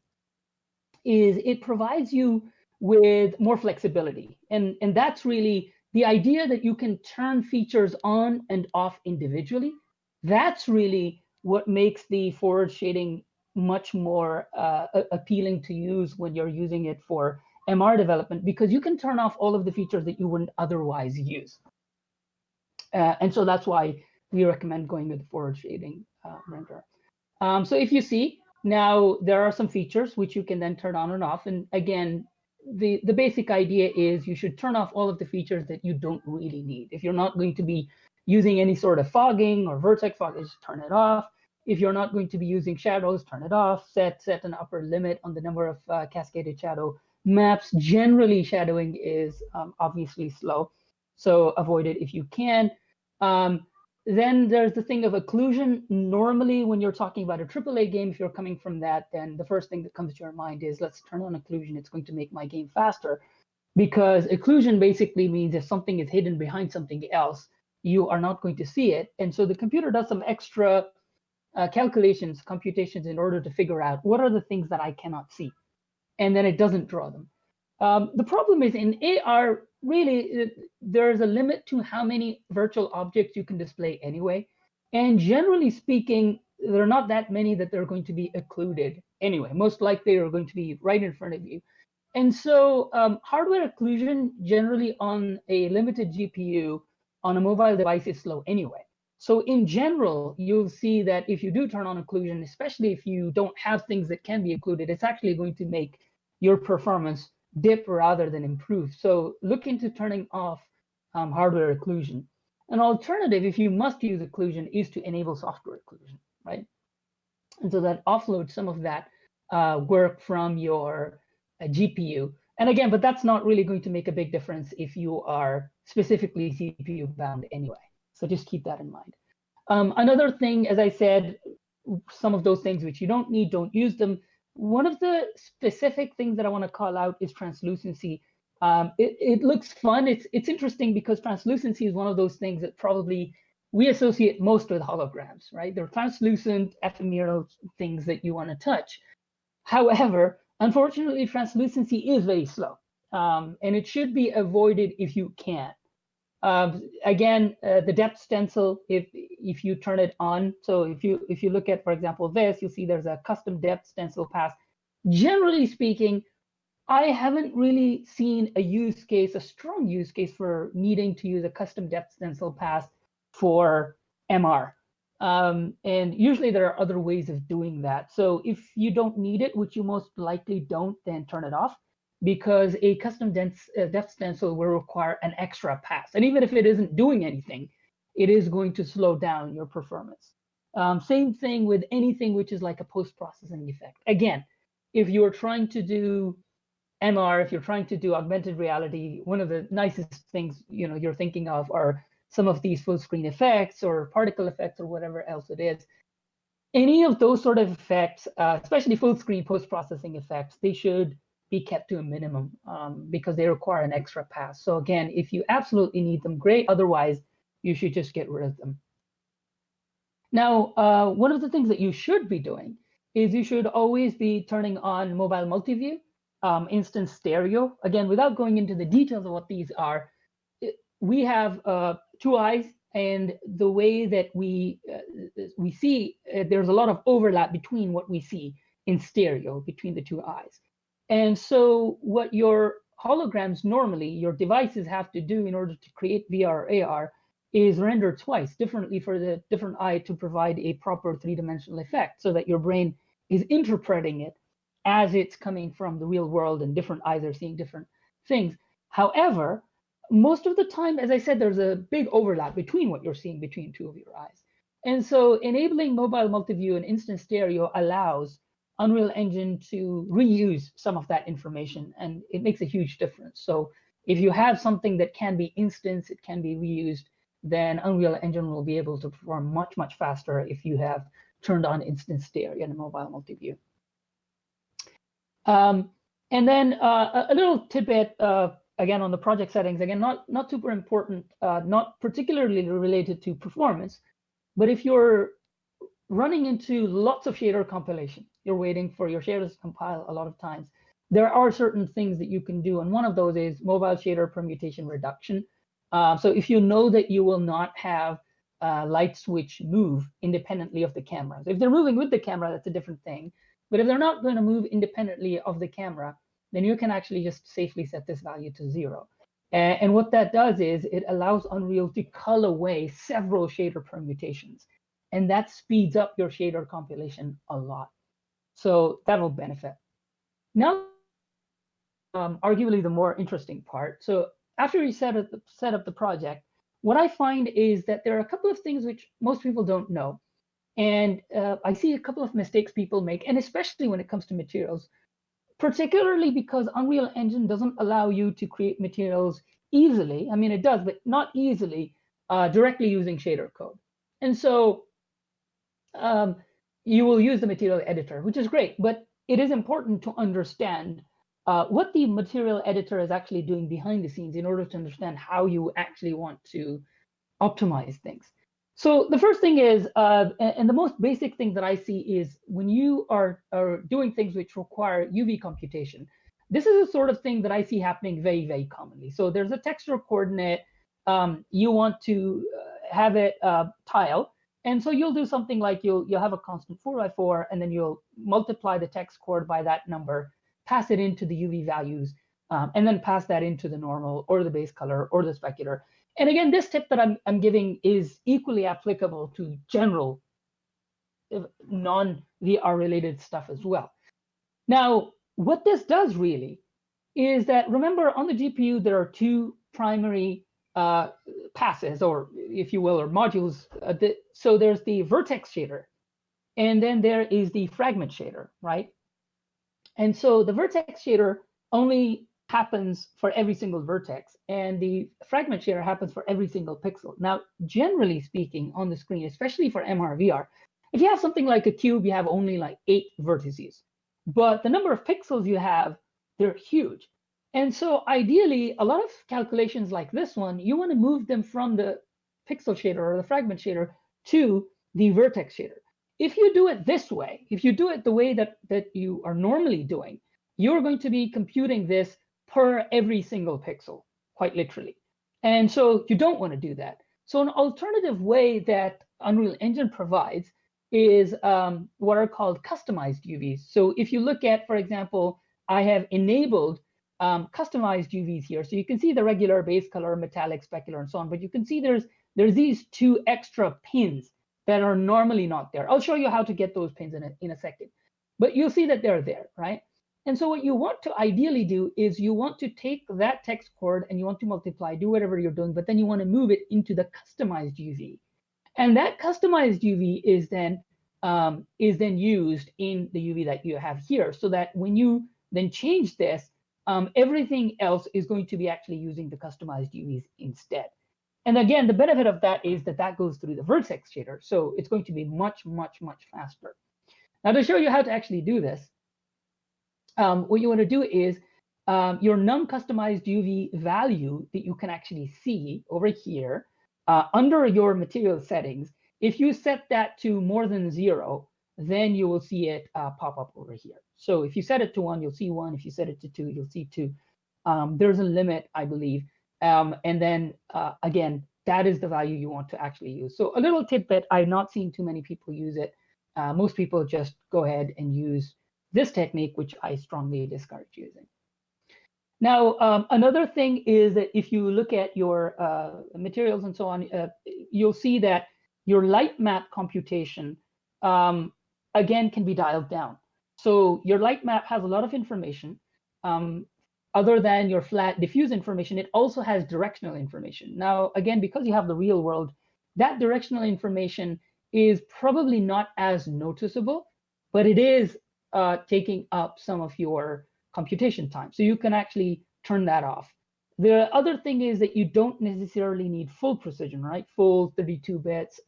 is it provides you with more flexibility. And that's really the idea that you can turn features on and off individually. That's really what makes the forward shading much more appealing to use when you're using it for MR development, because you can turn off all of the features that you wouldn't otherwise use. And so that's why we recommend going with forward shading renderer. So if you see, now there are some features which you can then turn on and off. And again, the basic idea is you should turn off all of the features that you don't really need. If you're not going to be using any sort of fogging or vertex fogging, just turn it off. If you're not going to be using shadows, turn it off. Set an upper limit on the number of cascaded shadow maps. Generally, shadowing is obviously slow, so avoid it if you can. Then there's the thing of occlusion. Normally, when you're talking about a AAA game, if you're coming from that, then the first thing that comes to your mind is, let's turn on occlusion. It's going to make my game faster. Because occlusion basically means if something is hidden behind something else, you are not going to see it. And so the computer does some extra computations in order to figure out what are the things that I cannot see. And then it doesn't draw them. The problem is in AR, really, there's a limit to how many virtual objects you can display anyway. And generally speaking, there are not that many that they're going to be occluded anyway. Most likely are going to be right in front of you. And so hardware occlusion generally on a limited GPU on a mobile device is slow anyway. So in general, you'll see that if you do turn on occlusion, especially if you don't have things that can be occluded, it's actually going to make your performance dip rather than improve. So look into turning off hardware occlusion. An alternative, if you must use occlusion, is to enable software occlusion, right? And so that offloads some of that work from your GPU. And again, but that's not really going to make a big difference if you are specifically CPU bound anyway. So just keep that in mind. Another thing, as I said, some of those things which you don't need, don't use them. One of the specific things that I want to call out is translucency. It looks fun. It's interesting because translucency is one of those things that probably we associate most with holograms, right? They're translucent, ephemeral things that you want to touch. However, unfortunately, translucency is very slow, and it should be avoided if you can. Again, the depth stencil, if you turn it on, so if you look at, for example, this, you'll see there's a custom depth stencil pass. Generally speaking, I haven't really seen a use case, a strong use case for needing to use a custom depth stencil pass for MR. And usually there are other ways of doing that. So if you don't need it, which you most likely don't, then turn it off, because a custom depth stencil will require an extra pass. And even if it isn't doing anything, it is going to slow down your performance. Same thing with anything which is like a post-processing effect. Again, if you're trying to do MR, if you're trying to do augmented reality, one of the nicest things you're thinking of are some of these full screen effects or particle effects or whatever else it is. Any of those sort of effects, especially full screen post-processing effects, they should be kept to a minimum because they require an extra pass. So again, if you absolutely need them, great. Otherwise, you should just get rid of them. Now, one of the things that you should be doing is you should always be turning on mobile multi-view, instant stereo. Again, without going into the details of what these are, we have two eyes, and the way that we see, there's a lot of overlap between what we see in stereo between the two eyes. And so what your holograms normally, your devices have to do in order to create VR or AR is render twice differently for the different eye to provide a proper three-dimensional effect, so that your brain is interpreting it as it's coming from the real world and different eyes are seeing different things. However, most of the time, as I said, there's a big overlap between what you're seeing between two of your eyes. And so enabling mobile multi-view and instant stereo allows Unreal Engine to reuse some of that information, and it makes a huge difference. So if you have something that can be instanced, it can be reused, then Unreal Engine will be able to perform much, much faster if you have turned on instant stereo and mobile multi-view. And then a little tidbit, again, on the project settings, again, not super important, not particularly related to performance, but if you're running into lots of shader compilation, you're waiting for your shaders to compile a lot of times, there are certain things that you can do. And one of those is mobile shader permutation reduction. So if you know that you will not have light switch move independently of the camera. So if they're moving with the camera, that's a different thing. But if they're not going to move independently of the camera, then you can actually just safely set this value to 0. And what that does is it allows Unreal to cull away several shader permutations. And that speeds up your shader compilation a lot. So that'll benefit. Now, arguably the more interesting part. So after you set up the project, what I find is that there are a couple of things which most people don't know. And I see a couple of mistakes people make, and especially when it comes to materials, particularly because Unreal Engine doesn't allow you to create materials easily. I mean, it does, but not easily directly using shader code. And so you will use the material editor, which is great, but it is important to understand what the material editor is actually doing behind the scenes in order to understand how you actually want to optimize things. So the first thing is, and the most basic thing that I see is when you are doing things which require UV computation, this is a sort of thing that I see happening very, very commonly. So there's a texture coordinate, you want to have it tile. And so you'll do something like you'll have a constant 4x4, and then you'll multiply the text chord by that number, pass it into the UV values, and then pass that into the normal or the base color or the specular. And again, this tip that I'm giving is equally applicable to general non-VR related stuff as well. Now, what this does really is that, remember, on the GPU, there are two primary passes, or if you will, or modules. So there's the vertex shader, and then there is the fragment shader, right? And so the vertex shader only happens for every single vertex, and the fragment shader happens for every single pixel. Now, generally speaking, on the screen, especially for MRVR, if you have something like a cube, you have only like 8 vertices. But the number of pixels you have, they're huge. And so ideally, a lot of calculations like this one, you want to move them from the pixel shader or the fragment shader to the vertex shader. If you do it this way, if you do it the way that you are normally doing, you're going to be computing this per every single pixel, quite literally. And so you don't want to do that. So an alternative way that Unreal Engine provides is what are called customized UVs. So if you look at, for example, I have enabled customized UVs here. So you can see the regular base color, metallic, specular, and so on. But you can see there's these 2 extra pins that are normally not there. I'll show you how to get those pins in a second. But you'll see that they're there, right? And so what you want to ideally do is you want to take that text chord and you want to multiply, do whatever you're doing, but then you want to move it into the customized UV. And that customized UV is then used in the UV that you have here, so that when you then change this, everything else is going to be actually using the customized UVs instead. And again, the benefit of that is that goes through the vertex shader, so it's going to be much, much, much faster. Now, to show you how to actually do this, what you want to do is your num-customized UV value that you can actually see over here under your material settings. If you set that to more than 0, then you will see it pop up over here. So if you set it to 1, you'll see 1. If you set it to 2, you'll see 2. There's a limit, I believe. And then again, that is the value you want to actually use. So a little tidbit, I've not seen too many people use it. Most people just go ahead and use this technique, which I strongly discourage using. Now, another thing is that if you look at your materials and so on, you'll see that your light map computation, again, can be dialed down. So your light map has a lot of information. Other than your flat diffuse information, it also has directional information. Now, again, because you have the real world, that directional information is probably not as noticeable, but it is taking up some of your computation time. So you can actually turn that off. The other thing is that you don't necessarily need full precision, right? Full 32 bits.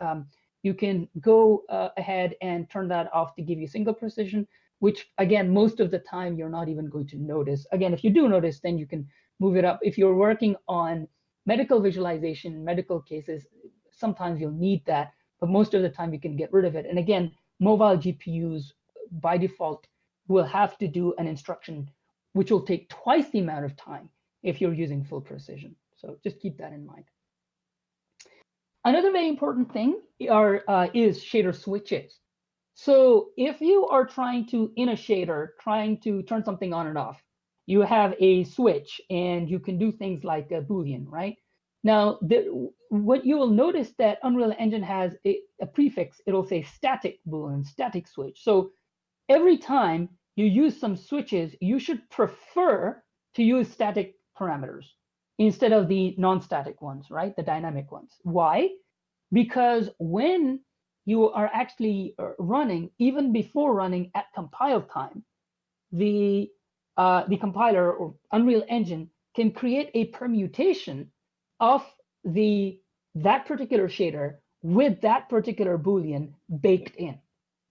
You can go ahead and turn that off to give you single precision, which again, most of the time you're not even going to notice. Again, if you do notice, then you can move it up. If you're working on medical visualization, medical cases, sometimes you'll need that, but most of the time you can get rid of it. And again, mobile GPUs by default will have to do an instruction which will take twice the amount of time if you're using full precision. So just keep that in mind. Another very important thing is shader switches. So if you are trying to, in a shader, trying to turn something on and off, you have a switch and you can do things like a Boolean, right? Now, what you will notice that Unreal Engine has a prefix, it'll say static Boolean, static switch. So every time you use some switches, you should prefer to use static parameters instead of the non-static ones, right? The dynamic ones. Why? Because when you are actually running, even before running at compile time, the compiler or Unreal Engine can create a permutation of that particular shader with that particular Boolean baked in.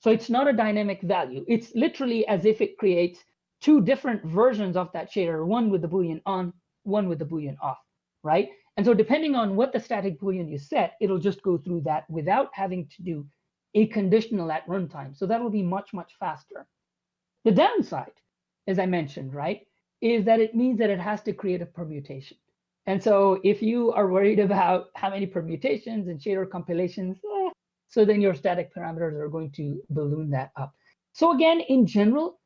So it's not a dynamic value. It's literally as if it creates 2 different versions of that shader, one with the Boolean on, one with the Boolean off, right? And so depending on what the static Boolean you set, it'll just go through that without having to do a conditional at runtime. So that will be much, much faster. The downside, as I mentioned, right, is that it means that it has to create a permutation. And so if you are worried about how many permutations and shader compilations, so then your static parameters are going to balloon that up. So again, in general,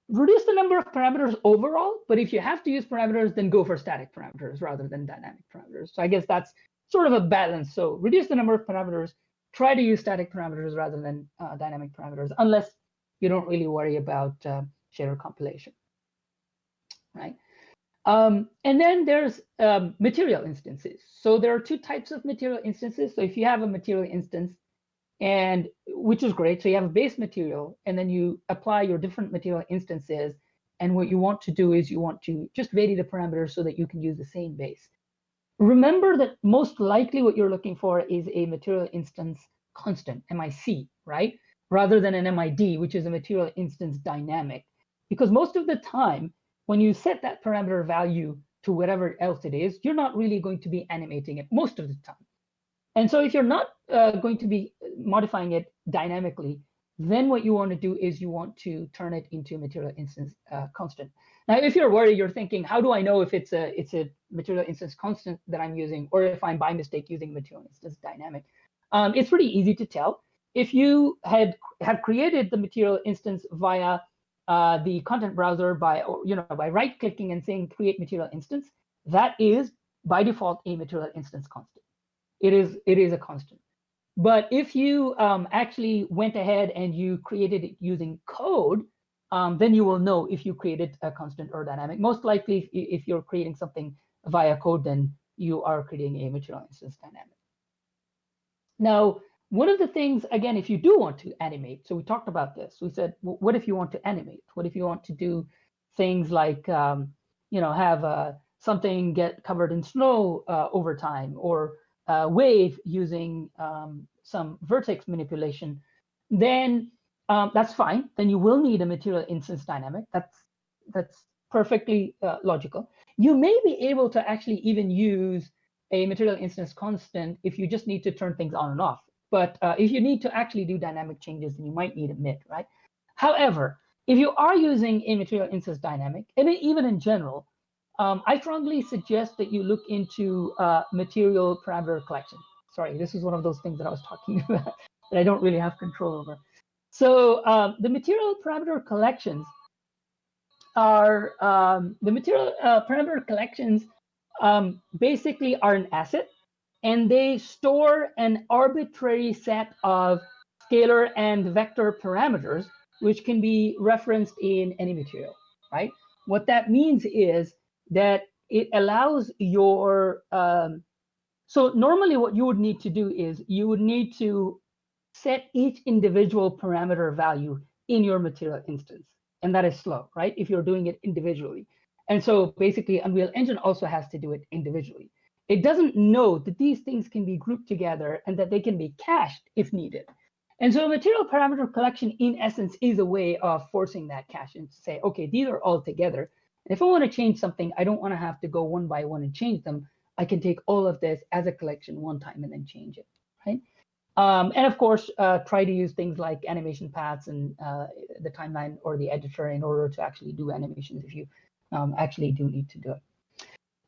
reduce the number of parameters overall, but if you have to use parameters, then go for static parameters rather than dynamic parameters. So I guess that's sort of a balance. So reduce the number of parameters, try to use static parameters rather than dynamic parameters, unless you don't really worry about shader compilation, right? And then there's material instances. So there are two types of material instances. So if you have a material instance, and which is great, so you have a base material, and then you apply your different material instances. And what you want to do is you want to just vary the parameters so that you can use the same base. Remember that most likely what you're looking for is a material instance constant, MIC, right? Rather than an MID, which is a material instance dynamic. Because most of the time, when you set that parameter value to whatever else it is, you're not really going to be animating it most of the time. And so if you're not going to be modifying it dynamically, then what you want to do is you want to turn it into a material instance constant. Now, if you're worried, you're thinking, how do I know if it's a material instance constant that I'm using, or if I'm by mistake using material instance dynamic? It's pretty easy to tell. If you have created the material instance via the content browser by right-clicking and saying create material instance, that is by default a material instance constant. It is a constant. But if you actually went ahead and you created it using code, then you will know if you created a constant or dynamic. Most likely, if you're creating something via code, then you are creating a material instance dynamic. Now, one of the things, again, if you do want to animate, so we talked about this. We said, well, what if you want to animate? What if you want to do things like, have something get covered in snow over time, or wave using some vertex manipulation? Then that's fine. Then you will need a material instance dynamic. That's perfectly logical. You may be able to actually even use a material instance constant if you just need to turn things on and off. But if you need to actually do dynamic changes, then you might need a MID, right? However, if you are using a material instance dynamic, and even in general, I strongly suggest that you look into material parameter collection. Sorry, this is one of those things that I was talking about that I don't really have control over. So the material parameter collections are basically are an asset, and they store an arbitrary set of scalar and vector parameters, which can be referenced in any material, right? What that means is that it allows your, so normally what you would need to do is you would need to set each individual parameter value in your material instance. And that is slow, right? If you're doing it individually. And so basically Unreal Engine also has to do it individually. It doesn't know that these things can be grouped together and that they can be cached if needed. And so material parameter collection, in essence, is a way of forcing that caching to say, okay, these are all together. And if I want to change something, I don't want to have to go one by one and change them. I can take all of this as a collection one time and then change it, right? And of course, try to use things like animation paths and the timeline or the editor in order to actually do animations if you actually do need to do it.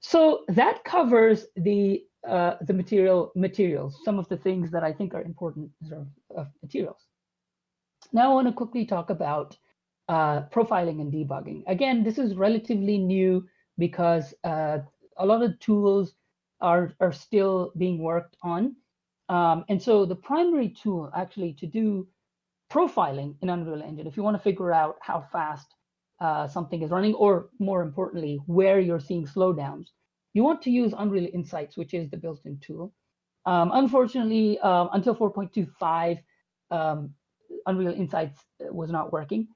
So that covers the materials, some of the things that I think are important of materials. Now I want to quickly talk about profiling and debugging. Again, this is relatively new because a lot of tools are still being worked on. And so the primary tool actually to do profiling in Unreal Engine, if you want to figure out how fast something is running, or more importantly, where you're seeing slowdowns, you want to use Unreal Insights, which is the built-in tool. Unfortunately, until 4.25, Unreal Insights was not working.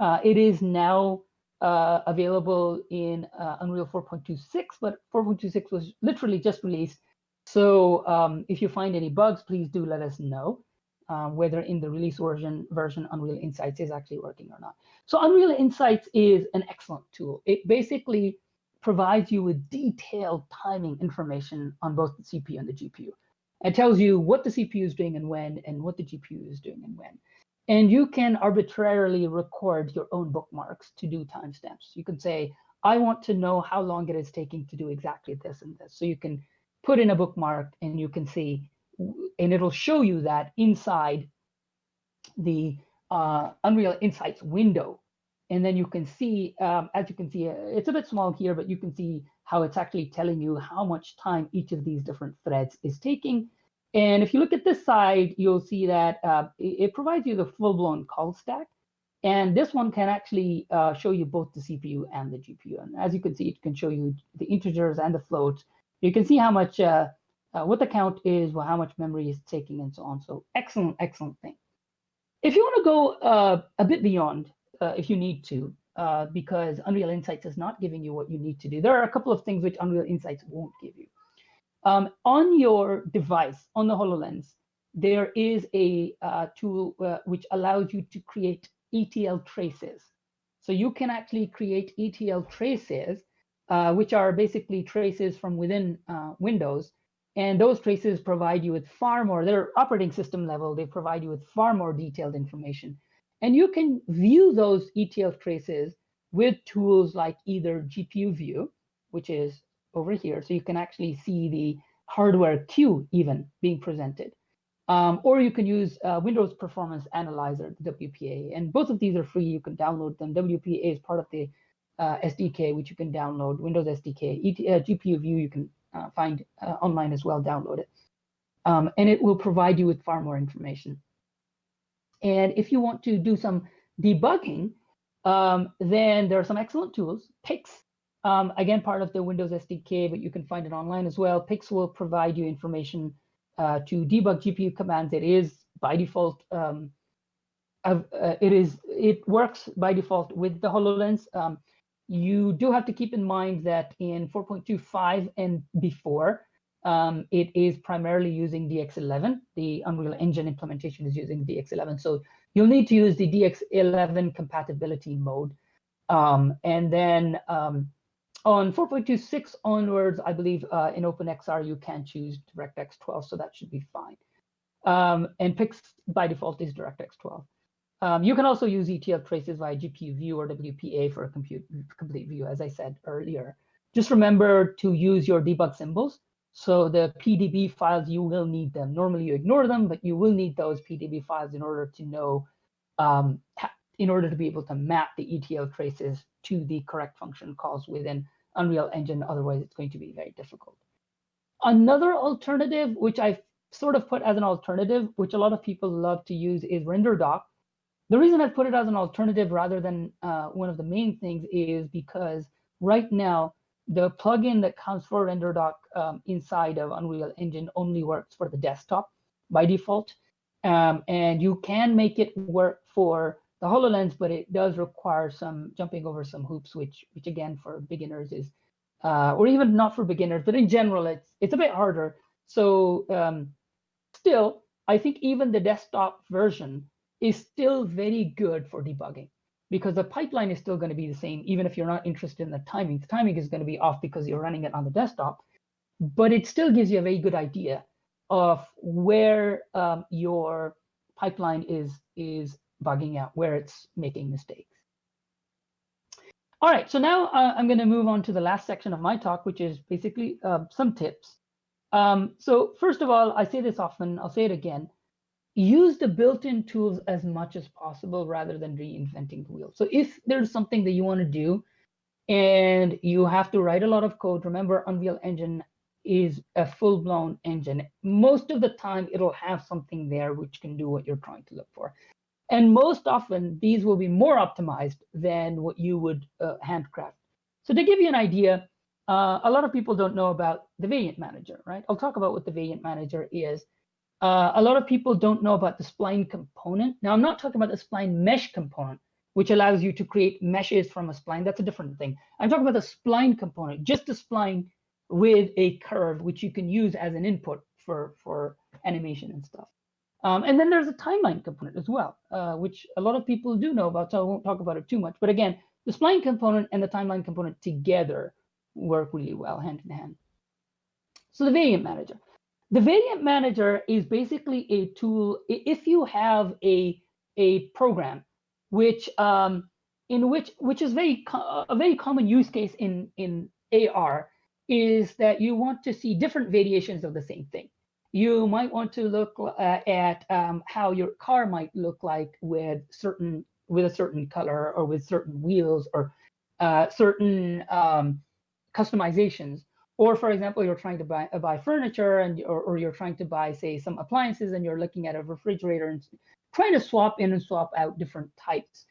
It is now available in Unreal 4.26, but 4.26 was literally just released. So if you find any bugs, please do let us know whether in the release version Unreal Insights is actually working or not. So Unreal Insights is an excellent tool. It basically provides you with detailed timing information on both the CPU and the GPU. It tells you what the CPU is doing and when, and what the GPU is doing and when. And you can arbitrarily record your own bookmarks to do timestamps. You can say, I want to know how long it is taking to do exactly this and this. So you can put in a bookmark and you can see, and it'll show you that inside the Unreal Insights window. And then you can see, as you can see, it's a bit small here, but you can see how it's actually telling you how much time each of these different threads is taking. And if you look at this side, you'll see that it provides you the full-blown call stack. And this one can actually show you both the CPU and the GPU. And as you can see, it can show you the integers and the floats. You can see how much, what the count is, how much memory is taking, and so on. So excellent, excellent thing. If you want to go a bit beyond, if you need to, because Unreal Insights is not giving you what you need to do, there are a couple of things which Unreal Insights won't give you. On your device, on the HoloLens, there is a tool which allows you to create ETL traces. So you can actually create ETL traces, which are basically traces from within Windows. And those traces provide you with far more, they're operating system level, they provide you with far more detailed information. And you can view those ETL traces with tools like either GPU View, which is over here. So you can actually see the hardware queue even being presented. Or you can use Windows Performance Analyzer, WPA, and both of these are free. You can download them. WPA is part of the SDK, which you can download, Windows SDK. GPU View you can find online as well, download it. And it will provide you with far more information. And if you want to do some debugging, then there are some excellent tools. Pix, again, part of the Windows SDK, but you can find it online as well. Pix will provide you information to debug GPU commands. It is by default, it works by default with the HoloLens. You do have to keep in mind that in 4.25 and before, it is primarily using DX11. The Unreal Engine implementation is using DX11. So you'll need to use the DX11 compatibility mode. And then on 4.26 onwards, I believe in OpenXR, you can choose DirectX 12, so that should be fine. And Pix by default is DirectX 12. You can also use ETL traces via GPU View or WPA for a complete view, as I said earlier. Just remember to use your debug symbols. So the PDB files, you will need them. Normally you ignore them, but you will need those PDB files in order to know, in order to be able to map the ETL traces to the correct function calls within Unreal Engine. Otherwise, it's going to be very difficult. Another alternative, which I've sort of put as an alternative, which a lot of people love to use, is RenderDoc. The reason I've put it as an alternative rather than one of the main things is because right now, the plugin that comes for RenderDoc inside of Unreal Engine only works for the desktop by default. And you can make it work for the HoloLens, but it does require some jumping over some hoops, which again, for beginners is, or even not for beginners, but in general, it's a bit harder. So still, I think even the desktop version is still very good for debugging, because the pipeline is still going to be the same, even if you're not interested in the timing. The timing is going to be off because you're running it on the desktop, but it still gives you a very good idea of where your pipeline is bugging out, where it's making mistakes. All right, so now I'm going to move on to the last section of my talk, which is basically some tips. So first of all, I say this often, I'll say it again. Use the built-in tools as much as possible rather than reinventing the wheel. So if there's something that you want to do and you have to write a lot of code, remember Unreal Engine is a full-blown engine. Most of the time, it'll have something there which can do what you're trying to look for. And most often, these will be more optimized than what you would handcraft. So to give you an idea, a lot of people don't know about the Variant Manager, right? I'll talk about what the Variant Manager is. A lot of people don't know about the spline component. Now, I'm not talking about the spline mesh component, which allows you to create meshes from a spline. That's a different thing. I'm talking about the spline component, just a spline with a curve, which you can use as an input for animation and stuff. And then there's a timeline component as well, which a lot of people do know about, so I won't talk about it too much. But again, the spline component and the timeline component together work really well hand in hand. So the Variant Manager. The Variant Manager is basically a tool. If you have a program which is a very common use case in AR, is that you want to see different variations of the same thing. You might want to look at how your car might look like with a certain color or with certain wheels or certain customizations. Or for example, you're trying to buy furniture or you're trying to buy, say, some appliances, and you're looking at a refrigerator and trying to swap in and swap out different types.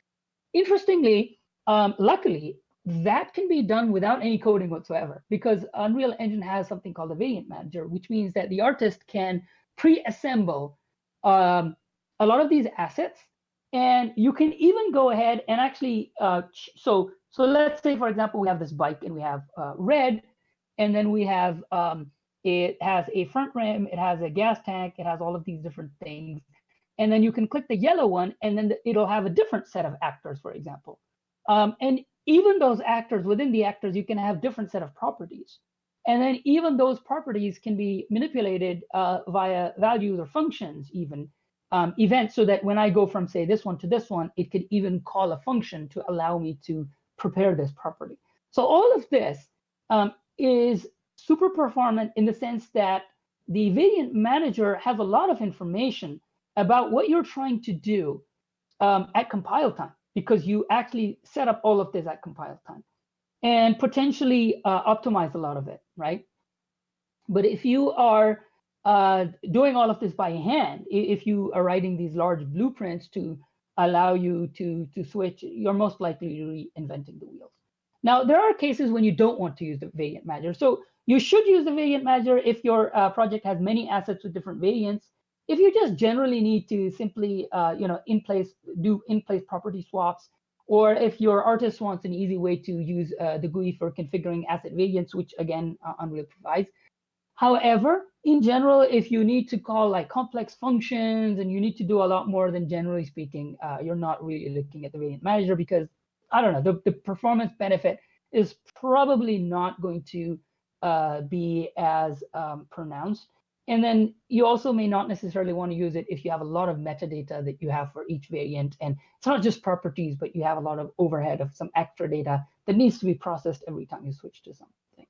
interestingly, luckily, that can be done without any coding whatsoever, because Unreal Engine has something called a variant manager, which means that the artist can pre-assemble a lot of these assets, and you can even go ahead and actually so let's say, for example, we have this bike and we have red, and then we have it has a front rim, it has a gas tank, it has all of these different things, and then you can click the yellow one, and then it'll have a different set of actors, for example, and even those actors, within the actors, you can have different set of properties. And then even those properties can be manipulated via values or functions, even events, so that when I go from, say, this one to this one, it could even call a function to allow me to prepare this property. So all of this is super performant in the sense that the variant manager has a lot of information about what you're trying to do at compile time, because you actually set up all of this at compile time and potentially optimize a lot of it, right? But if you are doing all of this by hand, if you are writing these large blueprints to allow you to switch, you're most likely reinventing the wheels. Now, there are cases when you don't want to use the variant manager. So you should use the variant manager if your project has many assets with different variants. If you just generally need to simply, do in-place property swaps, or if your artist wants an easy way to use the GUI for configuring asset variants, which again, Unreal provides. However, in general, if you need to call like complex functions and you need to do a lot more than generally speaking, you're not really looking at the variant manager, because I don't know, the performance benefit is probably not going to be as pronounced. And then you also may not necessarily want to use it if you have a lot of metadata that you have for each variant. And it's not just properties, but you have a lot of overhead of some extra data that needs to be processed every time you switch to something.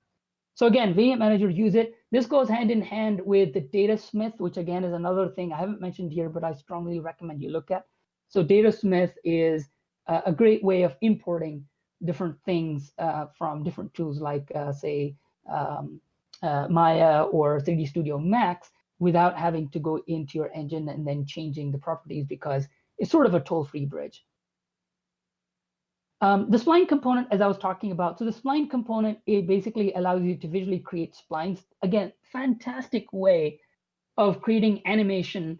So again, variant manager, use it. This goes hand in hand with the Datasmith, which again is another thing I haven't mentioned here, but I strongly recommend you look at. So Datasmith is a great way of importing different things from different tools like, say, Maya or 3D Studio Max, without having to go into your engine and then changing the properties, because it's sort of a toll-free bridge. The spline component, as I was talking about, so the spline component, it basically allows you to visually create splines. Again, fantastic way of creating animation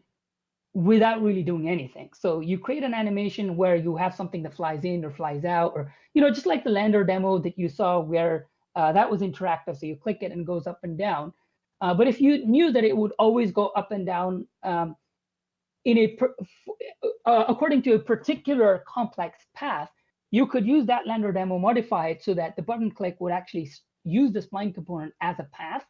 without really doing anything. So you create an animation where you have something that flies in or flies out, or just like the lander demo that you saw, where that was interactive. So you click it and it goes up and down. But if you knew that it would always go up and down according to a particular complex path, you could use that lander demo, modify it so that the button click would actually use the spline component as a path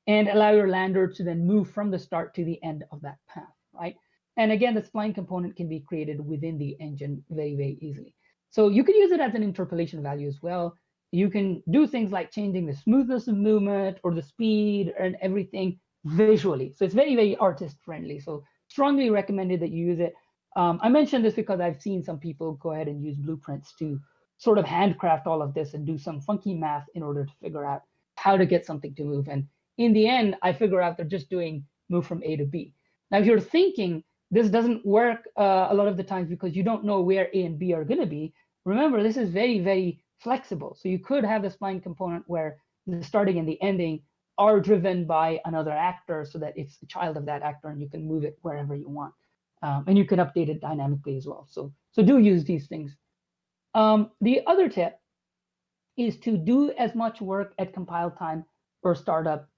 and allow your lander to then move from the start to the end of that path, right? And again, the spline component can be created within the engine very, very easily. So you can use it as an interpolation value as well. You can do things like changing the smoothness of movement or the speed and everything visually. So it's very, very artist friendly. So strongly recommended that you use it. I mentioned this because I've seen some people go ahead and use blueprints to sort of handcraft all of this and do some funky math in order to figure out how to get something to move. And in the end, I figure out they're just doing move from A to B. Now, if you're thinking this doesn't work a lot of the times because you don't know where A and B are going to be, remember, this is very, very flexible. So you could have a spline component where the starting and the ending are driven by another actor, so that it's the child of that actor and you can move it wherever you want. And you can update it dynamically as well. So do use these things. The other tip is to do as much work at compile time or startup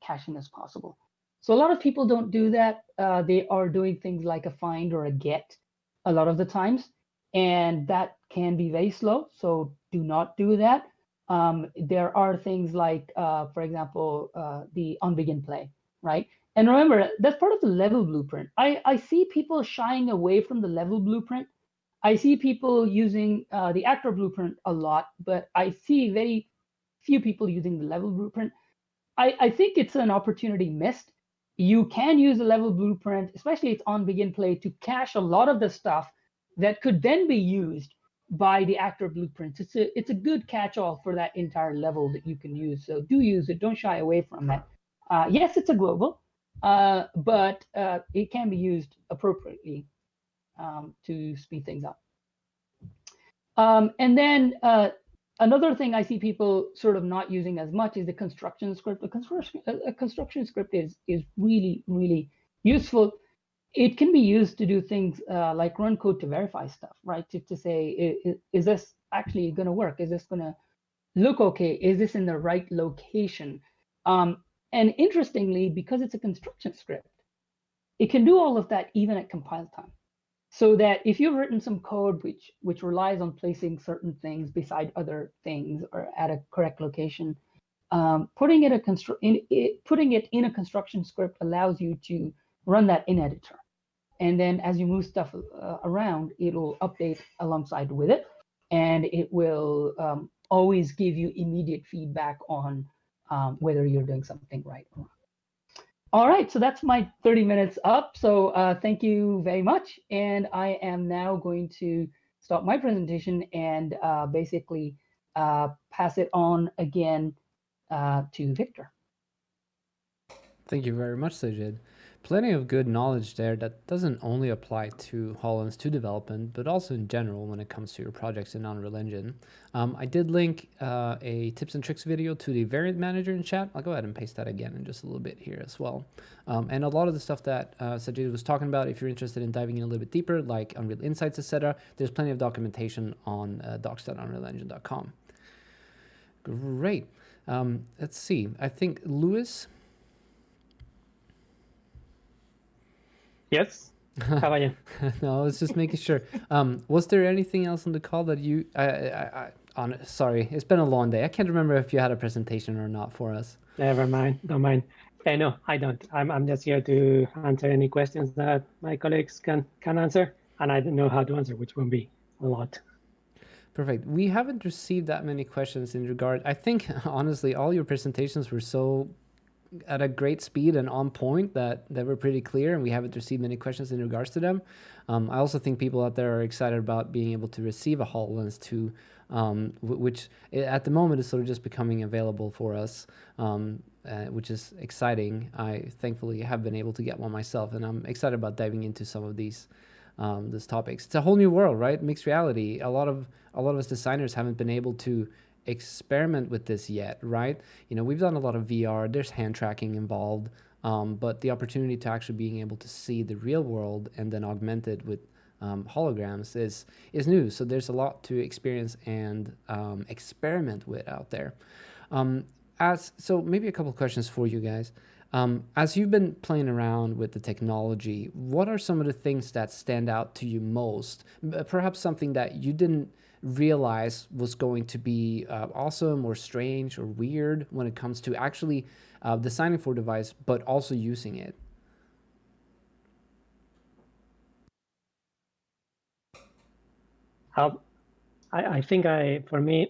caching as possible. So a lot of people don't do that. They are doing things like a find or a get a lot of the times, and that can be very slow. So do not do that. There are things like, for example, the onBegin play, right? And remember, that's part of the level blueprint. I see people shying away from the level blueprint. I see people using the actor blueprint a lot, but I see very few people using the level blueprint. I think it's an opportunity missed. You can use the level blueprint, especially its onBegin play, to cache a lot of the stuff that could then be used by the actor blueprints. It's a good catch-all for that entire level that you can use. So do use it. Don't shy away from that. Yes, it's a global, but it can be used appropriately to speed things up. And then another thing I see people sort of not using as much is the construction script. A construction script is really, really useful. It can be used to do things like run code to verify stuff, right? To say, is this actually going to work? Is this going to look okay? Is this in the right location? And interestingly, because it's a construction script, it can do all of that even at compile time. So that if you've written some code which relies on placing certain things beside other things or at a correct location, putting it in a construction script allows you to run that in editor. And then as you move stuff around, it'll update alongside with it. And it will always give you immediate feedback on whether you're doing something right or wrong. All right, so that's my 30 minutes up. So thank you very much. And I am now going to stop my presentation and basically pass it on again to Victor. Thank you very much, Sajid. Plenty of good knowledge there that doesn't only apply to HoloLens 2 development, but also in general when it comes to your projects in Unreal Engine. I did link a tips and tricks video to the variant manager in chat. I'll go ahead and paste that again in just a little bit here as well. And a lot of the stuff that Sajid was talking about, if you're interested in diving in a little bit deeper, like Unreal Insights, etc., there's plenty of documentation on docs.unrealengine.com. Great. Let's see. I think Lewis. Yes. How are you? No, I was just making sure. Was there anything else on the call that you? Sorry, it's been a long day. I can't remember if you had a presentation or not for us. Never mind. Don't mind. No, I don't. I'm just here to answer any questions that my colleagues can answer, and I don't know how to answer, which won't be a lot. Perfect. We haven't received that many questions in regard. I think honestly, all your presentations were so at a great speed and on point that were pretty clear, and we haven't received many questions in regards to them. I also think people out there are excited about being able to receive a HoloLens 2, which at the moment is sort of just becoming available for us, which is exciting. I thankfully have been able to get one myself, and I'm excited about diving into some of these topics. It's a whole new world, right? Mixed reality. A lot of us designers haven't been able to experiment with this yet, right? You know, we've done a lot of VR, there's hand tracking involved, but the opportunity to actually being able to see the real world and then augment it with holograms is new. So there's a lot to experience and experiment with out there. So maybe a couple of questions for you guys. As you've been playing around with the technology, what are some of the things that stand out to you most? Perhaps something that you didn't realize was going to be awesome or strange or weird when it comes to actually designing for a device, but also using it. I think for me,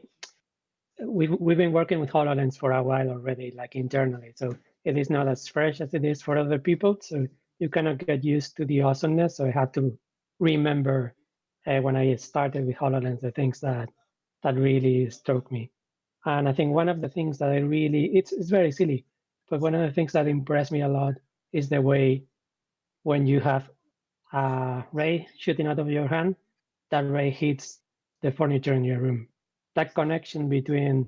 we've been working with HoloLens for a while already, like internally. So it is not as fresh as it is for other people. So you cannot get used to the awesomeness. So I had to remember when I started with HoloLens, the things that really struck me. And I think one of the things that it's very silly, but one of the things that impressed me a lot is the way when you have a ray shooting out of your hand, that ray hits the furniture in your room. That connection between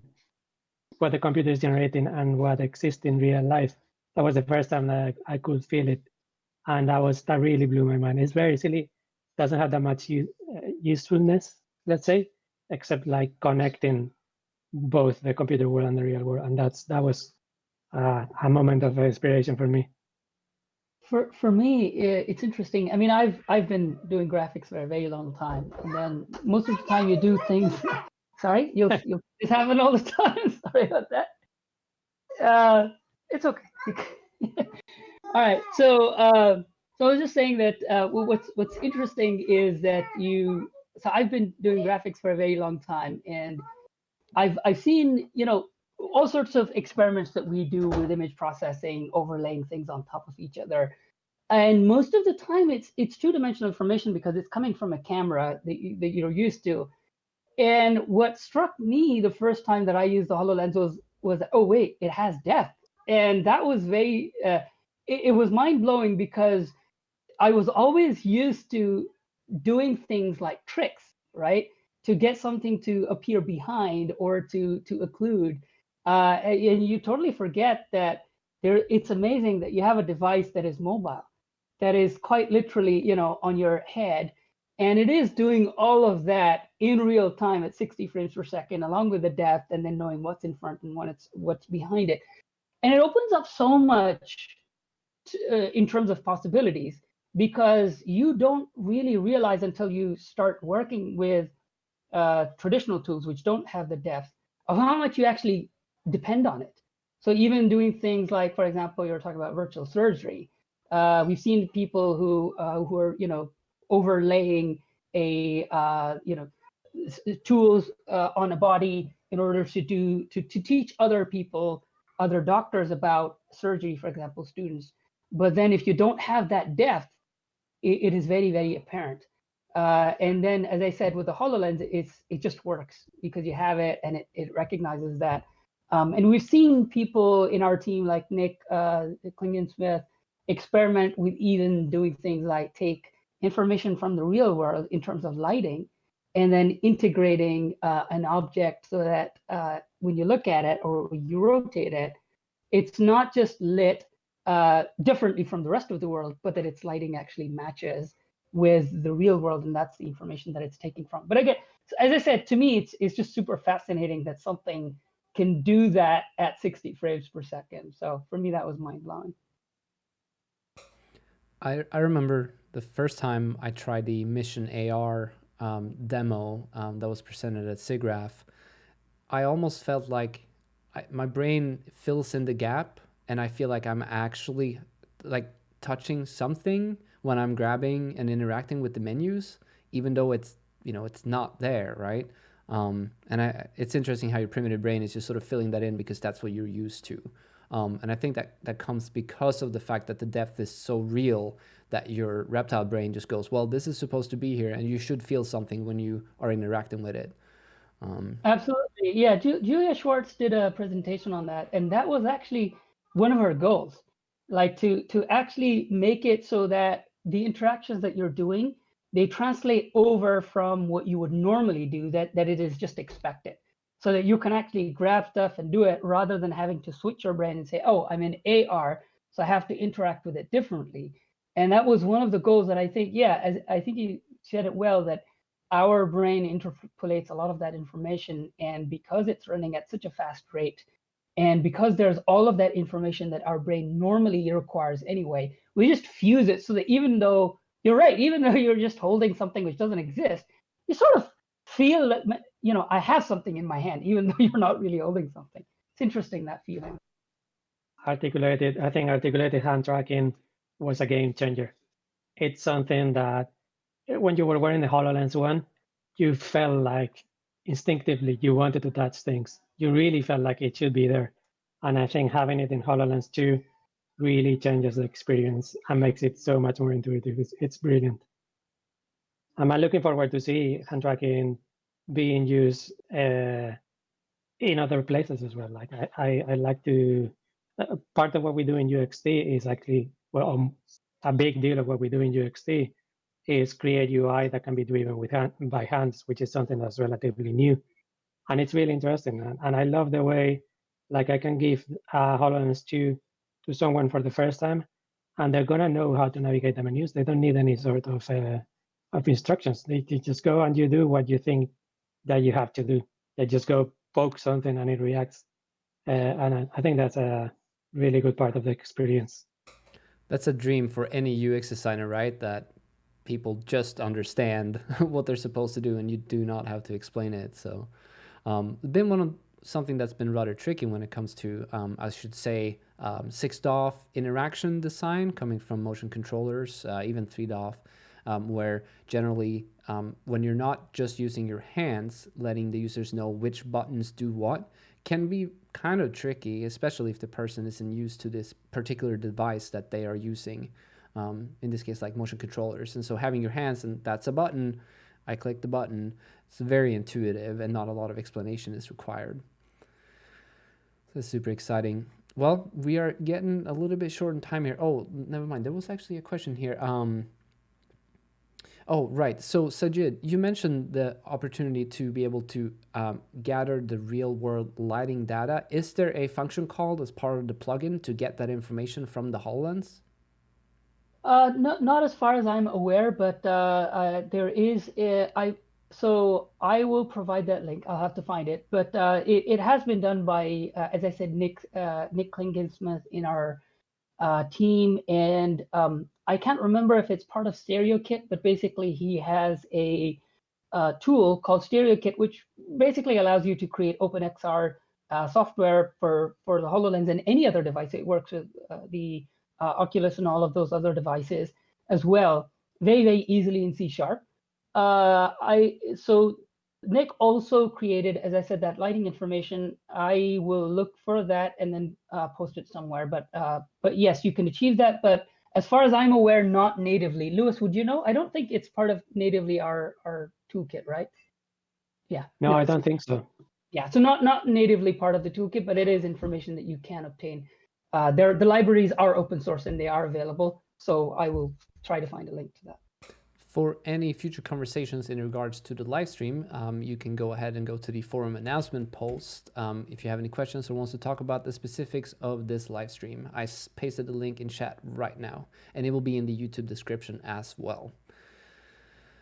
what the computer is generating and what exists in real life, that was the first time that I could feel it. And that really blew my mind. It's very silly, doesn't have that much usefulness, let's say, except like connecting both the computer world and the real world. And that was a moment of inspiration for me. For me, it's interesting. I mean, I've been doing graphics for a very long time, and then most of the time you do things. Sorry, you'll it happen all the time. Sorry about that. It's okay. All right. So I was just saying that what's interesting is that So I've been doing graphics for a very long time, and I've seen all sorts of experiments that we do with image processing, overlaying things on top of each other. And most of the time it's two-dimensional information because it's coming from a camera that you're used to. And what struck me the first time that I used the HoloLens was oh wait, it has depth. And that was very, it was mind-blowing because I was always used to doing things like tricks, right? to get something to appear behind or to occlude. And you totally forget that it's amazing that you have a device that is mobile, that is quite literally, you know, on your head. And it is doing all of that in real time at 60 frames per second, along with the depth, and then knowing what's in front and what's behind it. And it opens up so much in terms of possibilities, because you don't really realize until you start working with traditional tools, which don't have the depth, of how much you actually depend on it. So even doing things like, for example, you're talking about virtual surgery. We've seen people who are, you know, overlaying a tools on a body in order to teach other people, other doctors about surgery, for example, students. But then if you don't have that depth, it is very, very apparent. And then, as I said, with the HoloLens, it just works because you have it and it recognizes that. And we've seen people in our team like Nick Klingen-Smith experiment with even doing things like take information from the real world in terms of lighting, and then integrating an object so that when you look at it or you rotate it, it's not just lit differently from the rest of the world, but that its lighting actually matches with the real world, and that's the information that it's taking from. But again, as I said, to me, it's just super fascinating that something can do that at 60 frames per second. So for me, that was mind-blowing. I remember the first time I tried the Mission AR demo that was presented at SIGGRAPH. I almost felt like my brain fills in the gap, and I feel like I'm actually like touching something when I'm grabbing and interacting with the menus, even though it's, you know, it's not there, right? It's interesting how your primitive brain is just sort of filling that in because that's what you're used to. And I think that comes because of the fact that the depth is so real that your reptile brain just goes, well, this is supposed to be here, and you should feel something when you are interacting with it. Absolutely. Yeah, Julia Schwartz did a presentation on that, and that was actually one of her goals, like to actually make it so that the interactions that you're doing, they translate over from what you would normally do, that it is just expected, so that you can actually grab stuff and do it rather than having to switch your brain and say, oh, I'm in AR, so I have to interact with it differently. And that was one of the goals that I think, yeah, I think you said it well, that our brain interpolates a lot of that information, and because it's running at such a fast rate, and because there's all of that information that our brain normally requires anyway, we just fuse it so that even though you're right, even though you're just holding something which doesn't exist, you sort of feel that, you know, I have something in my hand, even though you're not really holding something. It's interesting, that feeling. I think articulated hand tracking was a game changer. It's something that when you were wearing the HoloLens 1, you felt like instinctively you wanted to touch things. You really felt like it should be there. And I think having it in HoloLens 2 really changes the experience and makes it so much more intuitive. It's brilliant. I'm looking forward to see hand tracking being used in other places as well. Like I like to, part of what we do in UXT is actually, well, a big deal of what we do in UXT is create UI that can be driven by hands, which is something that's relatively new. And it's really interesting. And I love the way, like I can give HoloLens 2 to someone for the first time, and they're gonna know how to navigate the menus. They don't need any sort of instructions. They just go and you do what you think that you have to do. They just go poke something and it reacts. And I think that's a really good part of the experience. That's a dream for any UX designer, right? That people just understand what they're supposed to do and you do not have to explain it. So been something that's been rather tricky when it comes to, I should say, 6DoF interaction design coming from motion controllers, even 3DoF, where generally when you're not just using your hands, letting the users know which buttons do what can be kind of tricky, especially if the person isn't used to this particular device that they are using. In this case, like motion controllers. And so having your hands, and that's a button, I click the button, it's very intuitive and not a lot of explanation is required. So that's super exciting. Well, we are getting a little bit short in time here. Oh, never mind. There was actually a question here. Oh, right. So Sajid, you mentioned the opportunity to be able to gather the real world lighting data. Is there a function called as part of the plugin to get that information from the HoloLens? Not as far as I'm aware, but there is so I will provide that link. I'll have to find it, but it has been done by, as I said, Nick Klingensmith in our team, and I can't remember if it's part of StereoKit, but basically he has a tool called StereoKit, which basically allows you to create OpenXR software for the HoloLens and any other device. It works with the Oculus and all of those other devices as well, very, very easily in C#. So Nick also created, as I said, that lighting information. I will look for that and then post it somewhere. But yes, you can achieve that. But as far as I'm aware, not natively. Lewis, would you know? I don't think it's part of natively our toolkit, right? Yeah. No, I don't think so. Yeah, so not natively part of the toolkit, but it is information that you can obtain. The libraries are open source and they are available. So I will try to find a link to that. For any future conversations in regards to the live stream, you can go ahead and go to the forum announcement post if you have any questions or wants to talk about the specifics of this live stream. I pasted the link in chat right now, and it will be in the YouTube description as well.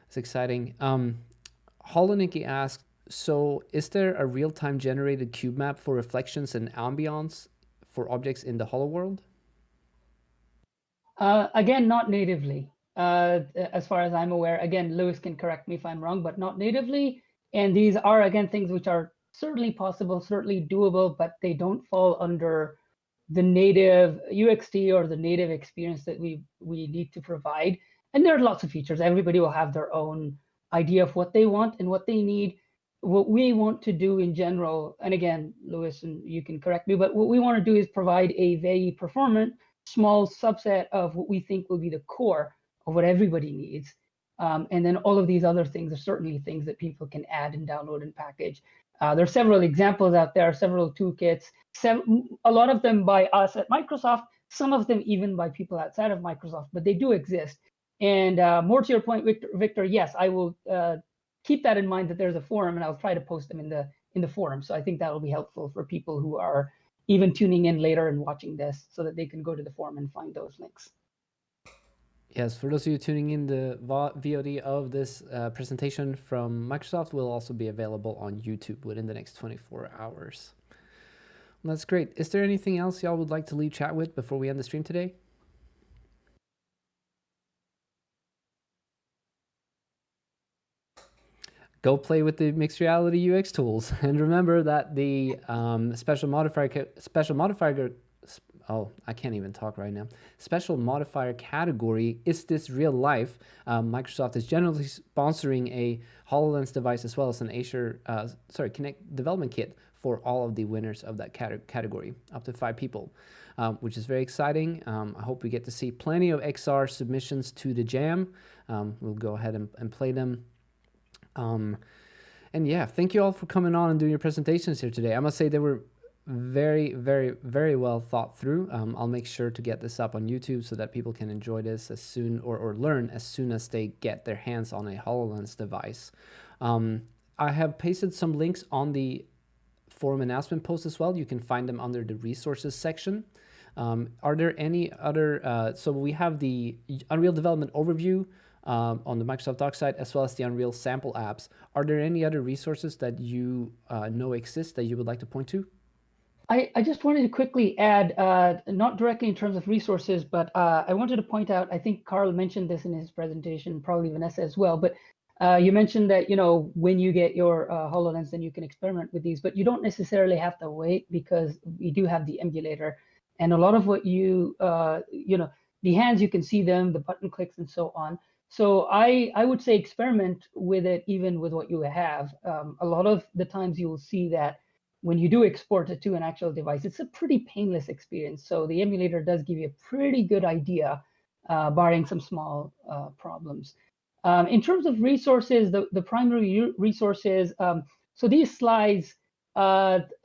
It's exciting. Holoniki asked, so is there a real-time generated cube map for reflections and ambience for objects in the HoloWorld? Again, not natively. As far as I'm aware, again, Lewis can correct me if I'm wrong, but not natively. And these are, again, things which are certainly possible, certainly doable, but they don't fall under the native UXT or the native experience that we need to provide. And there are lots of features. Everybody will have their own idea of what they want and what they need. What we want to do in general, and again, Lewis, and you can correct me, but what we want to do is provide a very performant, small subset of what we think will be the core of what everybody needs. And then all of these other things are certainly things that people can add and download and package. There are several examples out there, several toolkits, a lot of them by us at Microsoft, some of them even by people outside of Microsoft, but they do exist. And more to your point, Victor, yes, I will keep that in mind that there's a forum, and I'll try to post them in the forum. So I think that will be helpful for people who are even tuning in later and watching this, so that they can go to the forum and find those links. Yes, for those of you tuning in, the VOD of this presentation from Microsoft will also be available on YouTube within the next 24 hours. Well, that's great. Is there anything else y'all would like to leave chat with before we end the stream today? Go play with the mixed reality UX tools, and remember that the special modifier oh, I can't even talk right now. Special modifier category, is this real life? Microsoft is generally sponsoring a HoloLens device as well as an Azure, Kinect development kit for all of the winners of that category, up to 5 people, which is very exciting. I hope we get to see plenty of XR submissions to the jam. We'll go ahead and play them. And yeah, thank you all for coming on and doing your presentations here today. I must say they were very, very, very well thought through. I'll make sure to get this up on YouTube so that people can enjoy this as soon or learn as soon as they get their hands on a HoloLens device. I have pasted some links on the forum announcement post as well. You can find them under the resources section. Are there any other, so we have the Unreal Development Overview on the Microsoft Docs site, as well as the Unreal sample apps. Are there any other resources that you know exist that you would like to point to? I just wanted to quickly add, not directly in terms of resources, but I wanted to point out, I think Carl mentioned this in his presentation, probably Vanessa as well, but you mentioned that, when you get your HoloLens, then you can experiment with these, but you don't necessarily have to wait, because we do have the emulator. And a lot of what the hands, you can see them, the button clicks and so on. So I would say experiment with it, even with what you have. A lot of the times you will see that when you do export it to an actual device, it's a pretty painless experience. So the emulator does give you a pretty good idea, barring some small problems. In terms of resources, the primary resources, so these slides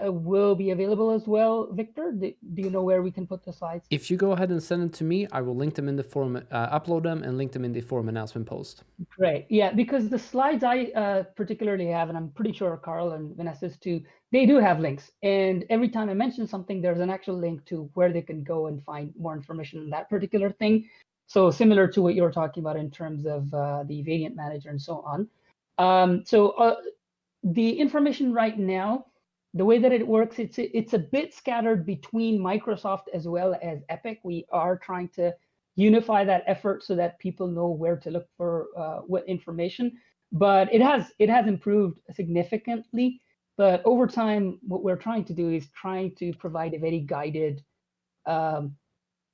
will be available as well. Victor, do you know where we can put the slides? If you go ahead and send them to me, I will link them in the forum, upload them and link them in the forum announcement post. Great. Yeah, because the slides I particularly have, and I'm pretty sure Carl and Vanessa's too, they do have links. And every time I mention something, there's an actual link to where they can go and find more information on that particular thing. So similar to what you were talking about in terms of the variant manager and so on. The information right now, the way that it works, it's a bit scattered between Microsoft as well as Epic. We are trying to unify that effort so that people know where to look for what information. But it has improved significantly. But over time, what we're trying to do is trying to provide a very guided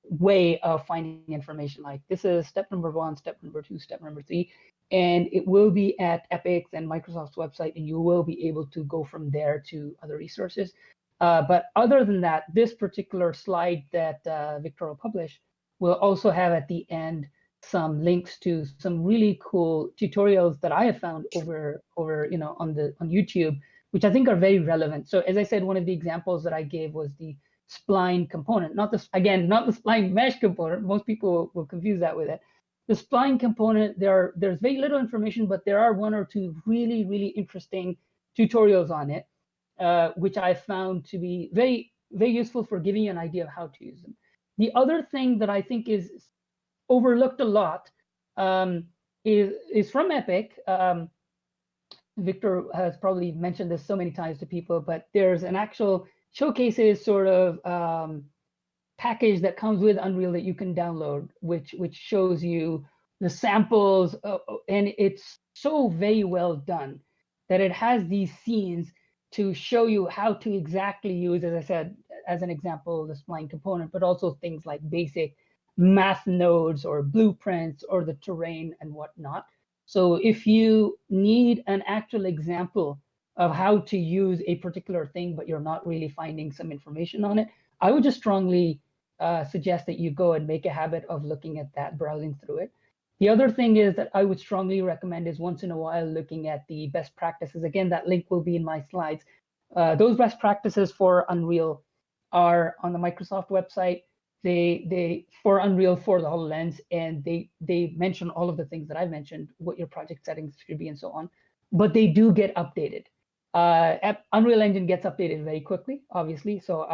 way of finding information. Like this is step number 1, step number 2, step number 3. And it will be at Epic's and Microsoft's website, and you will be able to go from there to other resources. But other than that, this particular slide that Victor will publish will also have at the end some links to some really cool tutorials that I have found over on YouTube, which I think are very relevant. So as I said, one of the examples that I gave was the spline component, not the spline mesh component. Most people will confuse that with it. The spline component, there's very little information, but there are 1 or 2 really, really interesting tutorials on it, which I found to be very, very useful for giving you an idea of how to use them. The other thing that I think is overlooked a lot is from Epic. Victor has probably mentioned this so many times to people, but there's an actual showcases sort of package that comes with Unreal that you can download, which shows you the samples, and it's so very well done that it has these scenes to show you how to exactly use, as I said, as an example, the spline component, but also things like basic math nodes or blueprints or the terrain and whatnot. So if you need an actual example of how to use a particular thing, but you're not really finding some information on it, I would just strongly suggest that you go and make a habit of looking at that, browsing through it. The other thing is that I would strongly recommend is once in a while looking at the best practices. Again, that link will be in my slides. Those best practices for Unreal are on the Microsoft website. They for Unreal for the HoloLens, and they mention all of the things that I've mentioned, what your project settings should be and so on, but they do get updated. Unreal Engine gets updated very quickly, obviously. So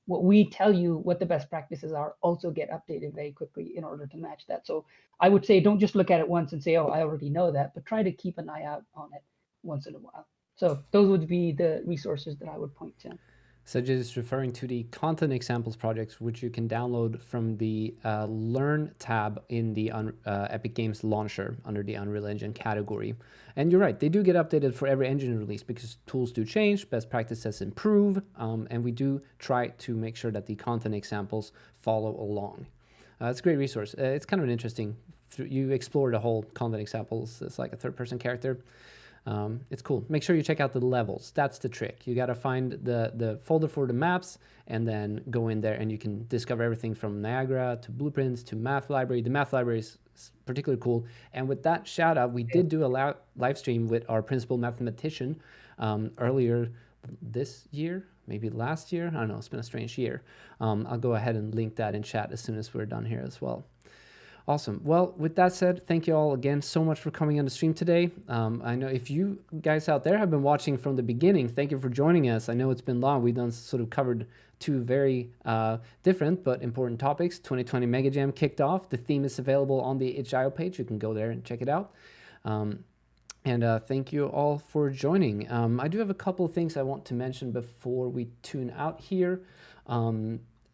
what we tell you what the best practices are also get updated very quickly in order to match that. So I would say don't just look at it once and say, oh, I already know that, but try to keep an eye out on it once in a while. So those would be the resources that I would point to. Sajid is referring to the content examples projects, which you can download from the Learn tab in the Epic Games Launcher under the Unreal Engine category. And you're right, they do get updated for every engine release because tools do change, best practices improve, and we do try to make sure that the content examples follow along. It's a great resource. It's kind of an interesting, you explore the whole content examples. It's like a third-person character. It's cool. Make sure you check out the levels. That's the trick. You got to find the folder for the maps and then go in there and you can discover everything from Niagara to blueprints to math library. The math library is particularly cool. And with that shout out, we did do a live stream with our principal mathematician earlier this year, maybe last year. I don't know. It's been a strange year. I'll go ahead and link that in chat as soon as we're done here as well. Awesome. Well, with that said, thank you all again so much for coming on the stream today. I know if you guys out there have been watching from the beginning, thank you for joining us. I know it's been long. We've done sort of covered 2 very different but important topics. 2020 Mega Jam kicked off. The theme is available on the itch.io page. You can go there and check it out. And thank you all for joining. I do have a couple of things I want to mention before we tune out here.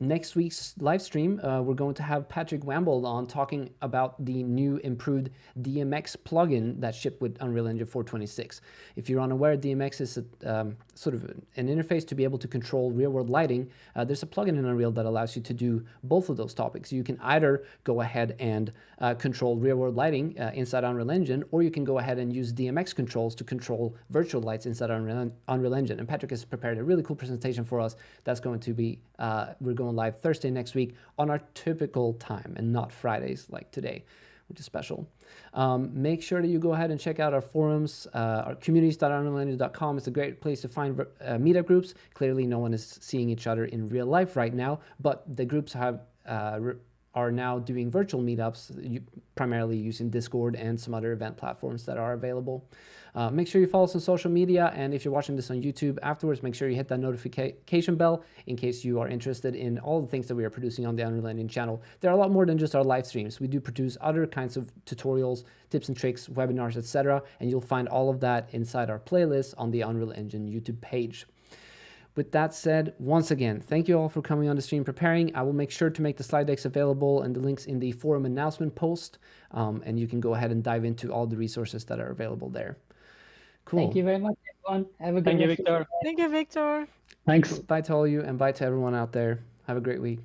Next week's live stream, we're going to have Patrick Wambold on talking about the new improved DMX plugin that shipped with Unreal Engine 4.26. If you're unaware, DMX is sort of an interface to be able to control real-world lighting. There's a plugin in Unreal that allows you to do both of those topics. You can either go ahead and control real-world lighting inside Unreal Engine, or you can go ahead and use DMX controls to control virtual lights inside Unreal Engine. And Patrick has prepared a really cool presentation for us that's going to be, we're going live Thursday next week on our typical time and not Fridays like today. which is special. Make sure that you go ahead and check out our forums. Our communities.unrealengine.com is a great place to find meetup groups. Clearly, no one is seeing each other in real life right now, but the groups are now doing virtual meetups, primarily using Discord and some other event platforms that are available. Make sure you follow us on social media, and if you're watching this on YouTube afterwards, make sure you hit that notification bell in case you are interested in all the things that we are producing on the Unreal Engine channel. There are a lot more than just our live streams. We do produce other kinds of tutorials, tips and tricks, webinars, etc., and you'll find all of that inside our playlist on the Unreal Engine YouTube page. With that said, once again, thank you all for coming on the stream preparing. I will make sure to make the slide decks available and the links in the forum announcement post, and you can go ahead and dive into all the resources that are available there. Cool. Thank you very much, everyone. Have a good Thank you, rest of your Victor. day. Thank you, Victor. Thanks. Bye to all of you, and bye to everyone out there. Have a great week.